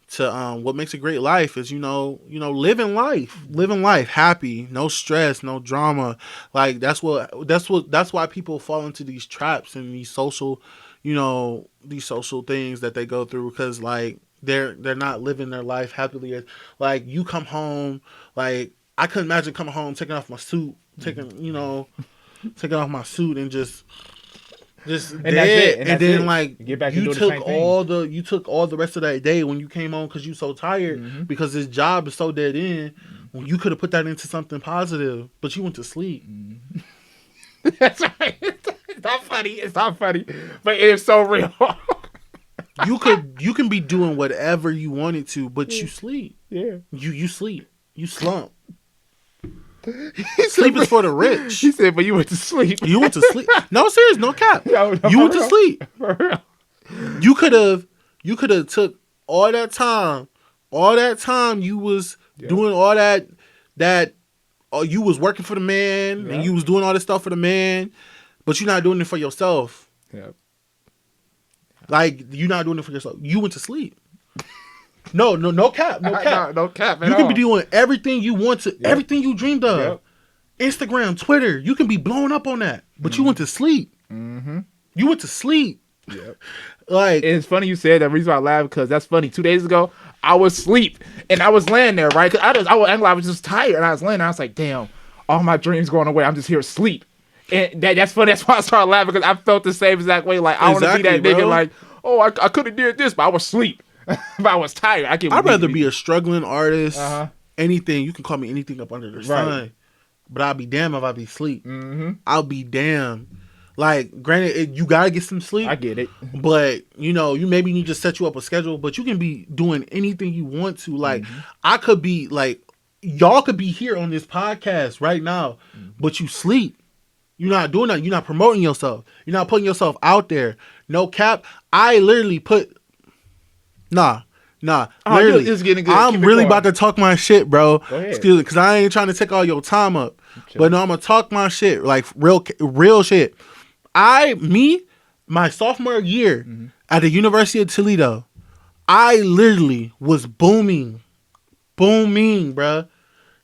to what makes a great life is living life happy, no stress, no drama. Like that's why people fall into these traps and these social things that they go through, because like they're not living their life happily. Like, you come home, like I couldn't imagine coming home, taking off my suit, taking off my suit and just and dead. that's it. And then it. Like get back you took all the rest of that day when you came home because you so tired because this job is so dead end. When you could have put that into something positive, but you went to sleep. That's right. It's not funny. It's not funny, but it's so real. You can be doing whatever you wanted to, but you sleep. Yeah. You sleep. You slump. Sleep is for the rich. He said, but you went to sleep. You went to sleep. No, serious, no cap. No, you went to sleep. For real. You could have took all that time you was doing all that you was working for the man and you was doing all this stuff for the man, but you're not doing it for yourself. Yep. Like, you're not doing it for yourself. You went to sleep. No cap. No cap at You all. can be doing everything you want to, everything you dreamed of. Instagram, Twitter, you can be blowing up on that, but you went to sleep. You went to sleep. Yep. Like, and it's funny you said that. Reason why I laugh, because that's funny. 2 days ago, I was asleep and I was laying there, right? Cause I was just tired and I was laying there. I was like, damn, all my dreams going away. I'm just here asleep. And that's funny. That's why I started laughing, because I felt the same exact way. Like, I want to be that nigga. Like, oh, I could have did this, but I was asleep. But I was tired. I'd rather be a struggling artist. Anything. You can call me anything up under the sun. But I'll be damned if I be asleep. I'll be damned. Like, granted, you gotta get some sleep. I get it. But, you maybe need to set you up a schedule. But you can be doing anything you want to. Like, I could be, like, y'all could be here on this podcast right now. But you sleep. You're not doing that. You're not promoting yourself. You're not putting yourself out there. No cap. I literally put... Nah. Literally, it's getting good. I'm really about to talk my shit, bro. Go ahead. Excuse me, because I ain't trying to take all your time up. But no, I'm going to talk my shit. Like, real shit. My sophomore year at the University of Toledo, I literally was booming, bruh.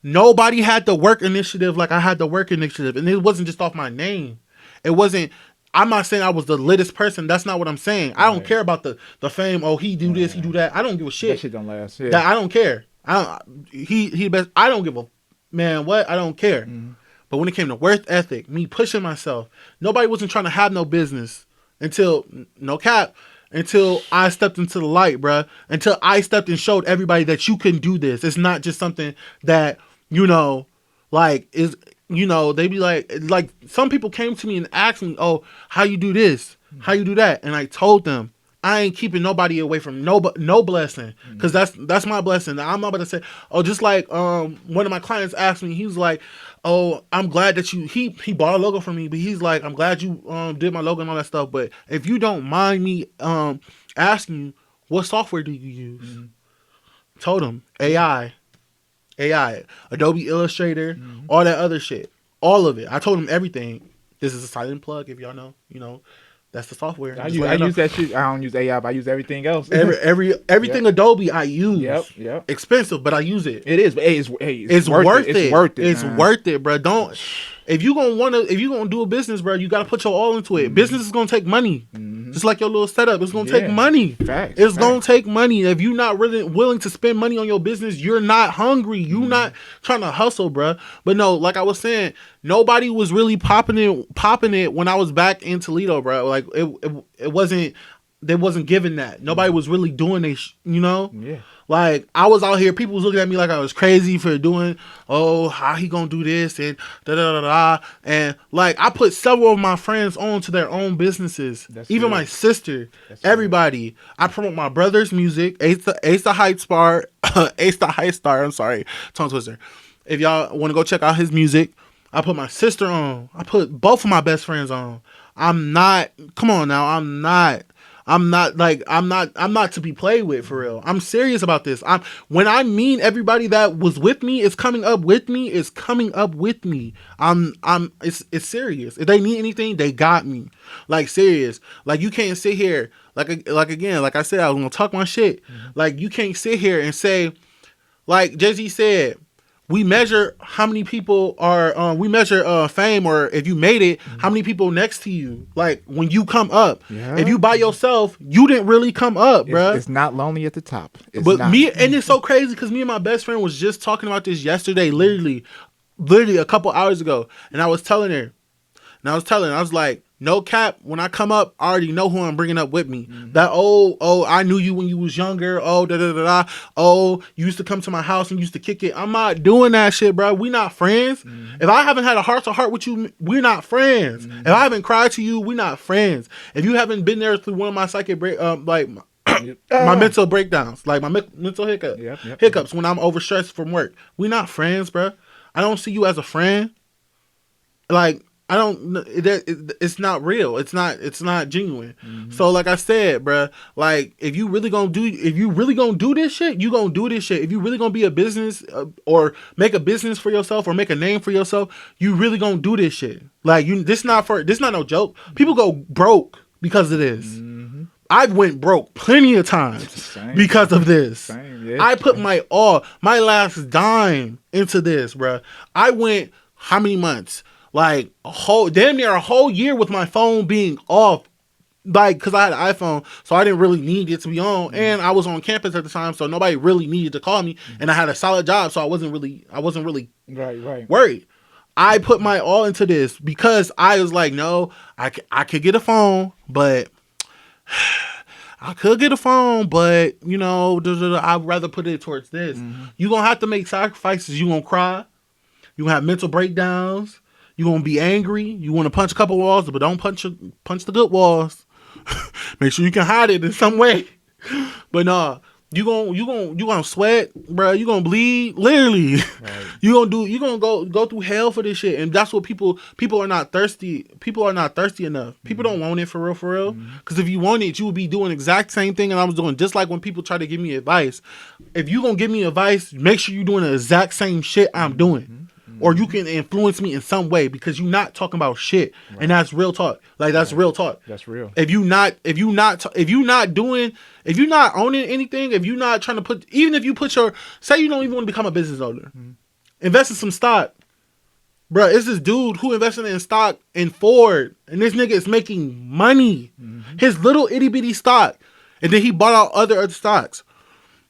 Nobody had the work initiative like I had the work initiative. And it wasn't just off my name. It wasn't... I'm not saying I was the littest person. That's not what I'm saying. I don't care about the fame. Oh, he do this, he do that. I don't give a shit. That shit don't last. Yeah. I don't care. He best. I don't give a man what. I don't care. But when it came to work ethic, me pushing myself, nobody wasn't trying to have no business until I stepped into the light, bruh. Until I stepped and showed everybody that you can do this. It's not just something that like is. They be like some people came to me and asked me, oh, how you do this? How you do that? And I told them, I ain't keeping nobody away from no blessing. Because that's my blessing. I'm not about to say, oh, just like one of my clients asked me, he was like, oh, I'm glad that he bought a logo from me, but he's like, I'm glad you did my logo and all that stuff. But if you don't mind me asking you, what software do you use? Told him, AI, Adobe Illustrator, all that other shit, all of it. I told him everything. This is a silent plug. If y'all know, that's the software. I use that shit. I don't use AI, but I use everything else. Everything Adobe I use. Yep. Expensive, but I use it. It is. But it's worth it. It's worth it. It's worth it, bro. If you gonna do a business, bro, you gotta put your all into it. Business is gonna take money. Just like your little setup, it's gonna take money. Facts. It's gonna take money. If you're not really willing to spend money on your business, you're not hungry. You're not trying to hustle, bruh. But no, like I was saying, nobody was really popping it when I was back in Toledo, bro. Like it wasn't. They wasn't giving that. Nobody was really doing it, you know? Yeah. Like, I was out here, people was looking at me like I was crazy for doing, how he gonna do this and da-da-da-da. And, like, I put several of my friends on to their own businesses. Even my sister, everybody. I promote my brother's music, Ace the Hype Star, I'm sorry, tongue twister. If y'all want to go check out his music, I put my sister on. I put both of my best friends on. I'm not to be played with, for real. I'm serious about this. When I mean everybody that was with me is coming up with me. It's serious. If they need anything, they got me. Like, serious. Like, you can't sit here, like again, like I said, I was gonna talk my shit. Like, you can't sit here and say, like Jay-Z said, we measure how many people are, we measure fame, or if you made it, how many people next to you. Like, when you come up, if you by yourself, you didn't really come up, bro. It's not lonely at the top. And it's so crazy because me and my best friend was just talking about this yesterday, literally a couple hours ago. And I was telling her, I was like, no cap, when I come up, I already know who I'm bringing up with me. That, I knew you when you was younger. You used to come to my house and used to kick it. I'm not doing that shit, bro. We not friends. If I haven't had a heart-to-heart with you, we're not friends. If I haven't cried to you, we're not friends. If you haven't been there through one of my psychic my mental breakdowns, like my mental hiccups when I'm overstressed from work, we're not friends, bro. I don't see you as a friend. Like, it's not real. It's not genuine. So, like I said, bruh, like, if you really gonna do this shit, you gonna do this shit. If you really gonna be a business or make a business for yourself or make a name for yourself, you really gonna do this shit. Like, this not no joke. People go broke because of this. I've went broke plenty of times because of this. I put my last dime into this, bruh. I went how many months? Like damn near a whole year with my phone being off, like, because I had an iPhone, so I didn't really need it to be on, and I was on campus at the time, so nobody really needed to call me, and I had a solid job, so I wasn't really worried. I put my all into this because I was like, no, I could get a phone, but you know, I'd rather put it towards this. You're gonna have to make sacrifices. You're gonna cry. You're gonna have mental breakdowns. You're going to be angry. You want to punch a couple walls, but don't punch the good walls. Make sure you can hide it in some way. But nah, you gonna sweat, bro. You gonna bleed, literally. Right. You gonna go through hell for this shit. And that's what people are not thirsty. People are not thirsty enough. People don't want it for real. Because if you want it, you would be doing the exact same thing and I was doing. Just like when people try to give me advice. If you gonna give me advice, make sure you're doing the exact same shit I'm doing. Or you can influence me in some way because you're not talking about shit, and that's real talk. Like, that's real talk. That's real. If you're not owning anything, if you're not trying to even if you say you don't even want to become a business owner, invest in some stock, bro. It's this dude who invested in stock in Ford, and this nigga is making money. His little itty bitty stock, and then he bought out other stocks,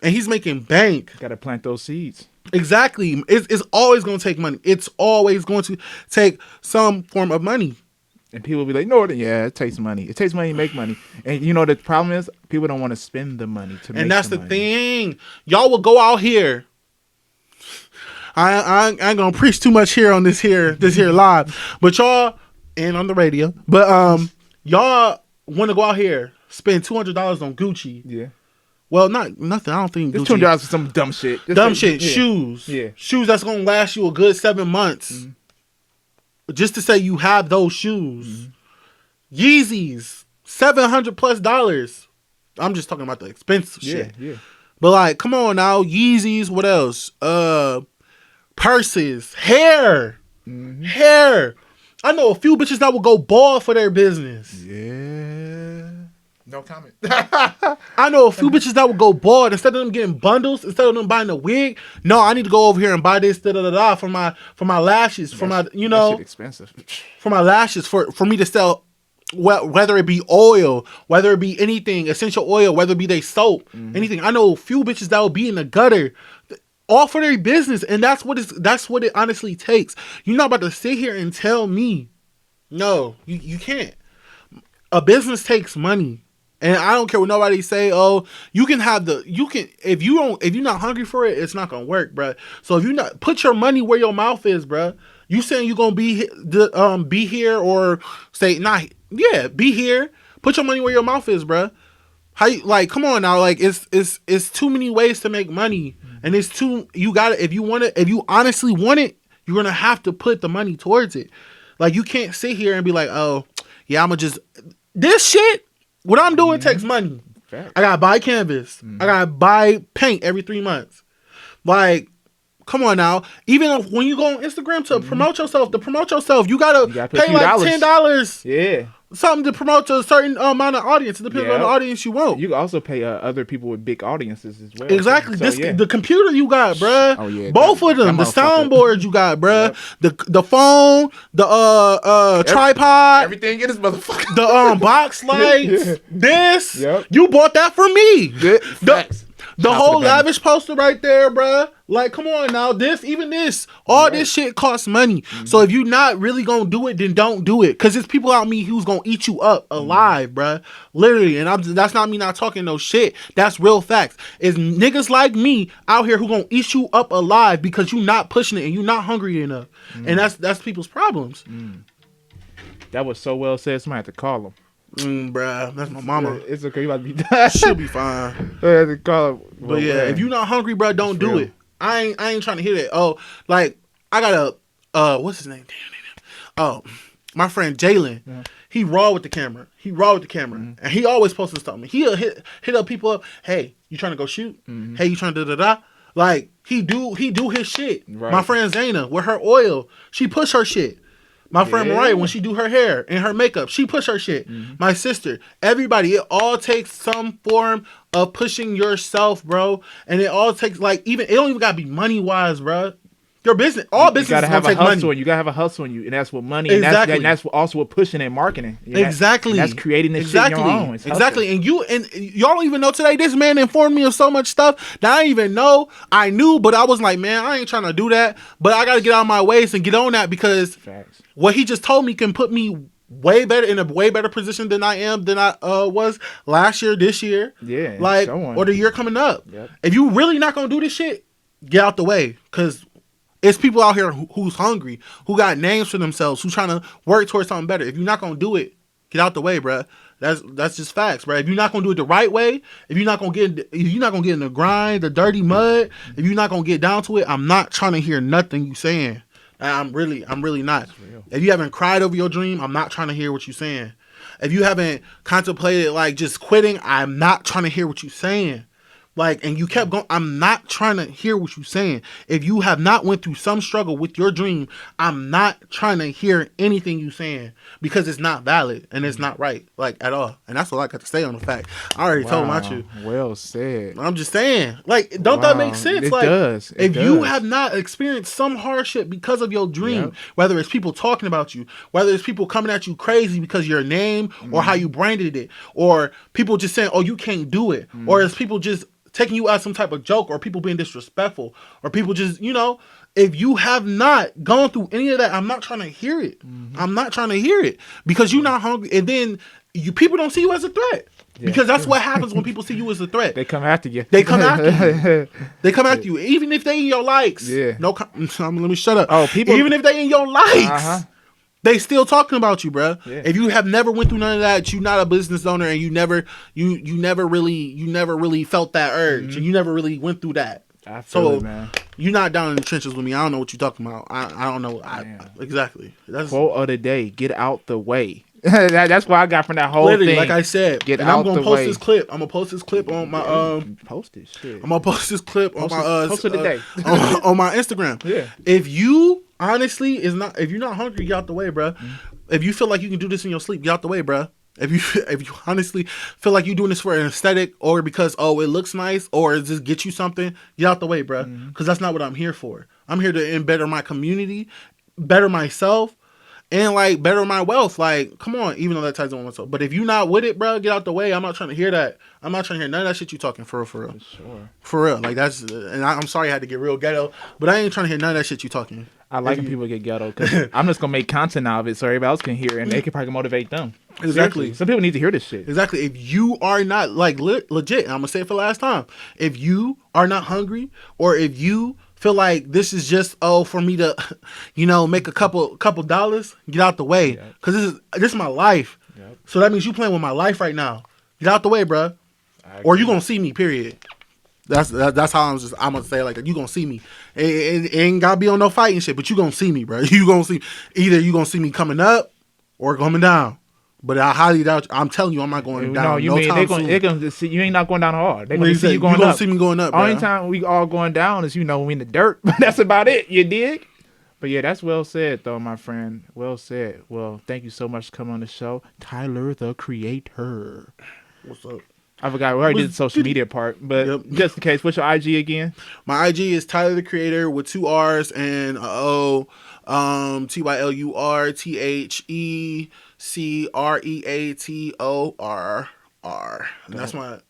and he's making bank. Got to plant those seeds. Exactly. It's always going to take money. It's always going to take some form of money. And people will be like, no, yeah, it takes money. It takes money to make money. And you know, the problem is people don't want to spend the money to make money. And that's the thing. Y'all will go out here. I ain't going to preach too much here on this here live. But y'all, and on the radio, but y'all want to go out here, spend $200 on Gucci. Yeah. Well, nothing. I don't think Gucci. $200 for some dumb shit. Shoes. Yeah. Shoes that's gonna last you a good 7 months. Just to say you have those shoes. Yeezys, $700+. I'm just talking about the expensive shit. Yeah. But like, come on now, Yeezys. What else? Purses, hair. I know a few bitches that will go bald for their business. Yeah. No comment. I know a few bitches that would go bald instead of them getting bundles, instead of them buying a wig. No, I need to go over here and buy this for my lashes, for my, you know, that shit expensive. For my lashes, for me to sell whether it be oil, whether it be anything, essential oil, whether it be they soap, anything. I know a few bitches that will be in the gutter, all for their business, and that's what it honestly takes. You're not about to sit here and tell me, no, you can't. A business takes money. And I don't care what nobody say. Oh, if you're not hungry for it, it's not gonna work, bruh. So if you not put your money where your mouth is, bruh. You saying you gonna be here or say nah? Yeah, be here. Put your money where your mouth is, bruh. How you like? Come on now, like it's too many ways to make money, and it's too you got to if you honestly want it, you're gonna have to put the money towards it. Like you can't sit here and be like, oh yeah, I'ma just this shit. What I'm doing takes money. Fact. I gotta buy canvas. I gotta buy paint every 3 months. Like, come on now. Even when you go on Instagram to promote yourself, you gotta pay like $10. Yeah. Something to promote to a certain amount of audience. It depends on the audience you want. You can also pay other people with big audiences as well. Exactly. So, the computer you got, bruh. Oh, yeah. Both of them. The soundboard you got, bruh. Yep. The phone, the tripod. Everything in this motherfucker. The box lights. This. Yep. You bought that for me. Facts. The whole Lavish poster right there, bruh. Like, come on now. This all this shit costs money. So if you not really gonna do it, then don't do it. Cause it's people out me who's gonna eat you up alive, bruh. Literally. And that's not me not talking no shit. That's real facts. It's niggas like me out here who gonna eat you up alive because you not pushing it and you not hungry enough. And that's people's problems. That was so well said. Somebody had to call him. Bruh, that's my mama. It's okay. You about to be done. She'll be fine. But yeah, if you not hungry, bruh, don't do it. I ain't trying to hear that. Oh, like I got what's his name? Damn. Oh, my friend Jalen. Yeah. He raw with the camera. And he always posting something. He'll hit up people up. Hey, you trying to go shoot? Hey, you trying to da. Like he do his shit. Right. My friend Zayna with her oil, she push her shit. My friend Mariah, when she do her hair and her makeup, she push her shit. My sister, everybody, it all takes some form of pushing yourself, bro. And it all takes it don't even gotta be money wise, bro. Your business, all business is gonna take money. You gotta have a hustle in you, and that's what money. Exactly. And that's also what pushing and marketing. Exactly. That's creating this shit on your own. Exactly. And y'all don't even know today. This man informed me of so much stuff that I didn't even know. I knew, but I was like, man, I ain't trying to do that. But I gotta get out of my ways and get on that because what he just told me can put me way better in a way better position than I was last year, this year. Yeah. Or the year coming up. Yep. If you really not gonna do this shit, get out the way, because it's people out here who's hungry, who got names for themselves, who's trying to work towards something better. If you're not gonna do it, get out the way, bruh. That's just facts, bruh. If you're not gonna do it the right way, if you're not gonna get in the grind, the dirty mud, if you're not gonna get down to it, I'm not trying to hear nothing you saying. I'm really not. If you haven't cried over your dream, I'm not trying to hear what you're saying. If you haven't contemplated just quitting, I'm not trying to hear what you're saying. And you kept going, I'm not trying to hear what you're saying. If you have not went through some struggle with your dream, I'm not trying to hear anything you're saying, because it's not valid and it's not right, at all. And that's all I got to say on the fact. I already told my truth. Well said. I'm just saying, don't that make sense? It does. If you have not experienced some hardship because of your dream, whether it's people talking about you, whether it's people coming at you crazy because your name or how you branded it, or people just saying, oh, you can't do it, or it's people just taking you as some type of joke, or people being disrespectful, or people just, if you have not gone through any of that, I'm not trying to hear it. I'm not trying to hear it, because you're not hungry. And then people don't see you as a threat, because that's what happens when people see you as a threat. They come after you. They come after you. Even if they in your likes. Yeah. Let me shut up. Oh, people. Even if they in your likes. They still talking about you, bro. Yeah. If you have never went through none of that, you're not a business owner, and you never really felt that urge, and you never really went through that. I feel it, man. You're not down in the trenches with me. I don't know what you're talking about. I don't know. Exactly. That's quote of the day: get out the way. That's what I got from that whole thing. Like I said, I'm gonna post this clip. I'm gonna post this clip on my post this shit. I'm gonna post this clip on my post of the day on my Instagram. Yeah. If you honestly if you're not hungry, get out the way, bro. If you feel like you can do this in your sleep, get out the way, bro. If you honestly feel like you're doing this for an aesthetic, or because it looks nice, or it just get you something, get out the way, bro. Because that's not what I'm here for. I'm here to better my community, better myself, and like better my wealth. Like, come on, even though that ties on myself. But if you not with it, bro, get out the way. I'm not trying to hear that. I'm not trying to hear none of that shit you talking for real. For sure. For real. Like that's, and I'm sorry I had to get real ghetto, but I ain't trying to hear none of that shit you talking. I like when people get ghetto because I'm just gonna make content out of it so everybody else can hear it and they can probably motivate them. Exactly. Seriously. Some people need to hear this shit. Exactly. If you are not like legit, and I'm gonna say it for the last time. If you are not hungry, or if you feel like this is just for me to, make a couple dollars, get out the way, because this is my life. Yep. So that means you playing with my life right now. Get out the way, bro, or you gonna see me. Period. That's how I'm gonna say it like that. You gonna see me. It ain't gotta be on no fighting shit, but you gonna see me, bro. You gonna see either you gonna see me coming up or coming down. But I highly doubt. I'm telling you, I'm not going down. No, you mean they're gonna see you ain't not going down hard. They're gonna see you going up. You gonna see me going up. Only time we all going down is when we in the dirt. But that's about it. You dig? But yeah, that's well said though, my friend. Well said. Well, thank you so much for coming on the show, Tylur the Creator. What's up? I forgot. We already did the social media part, but just in case, what's your IG again? My IG is Tylur the Creator with 2 R's and a O. TYLURTHECREATORR. And that's my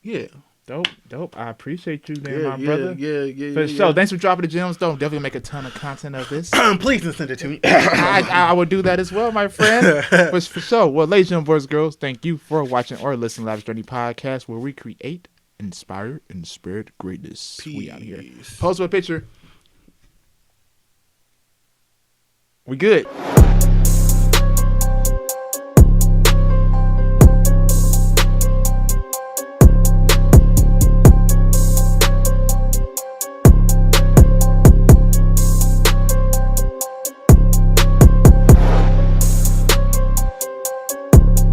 yeah. Dope. I appreciate you, man, my brother. Yeah. For sure. Thanks for dropping the gems, though. Definitely make a ton of content of this. Please send it to me. I would do that as well, my friend. For sure. Well, ladies and boys, girls, thank you for watching or listening to Lavish Journey podcast, where we create, inspire, and spread greatness. Peace. We out here. Pose with a picture. We good.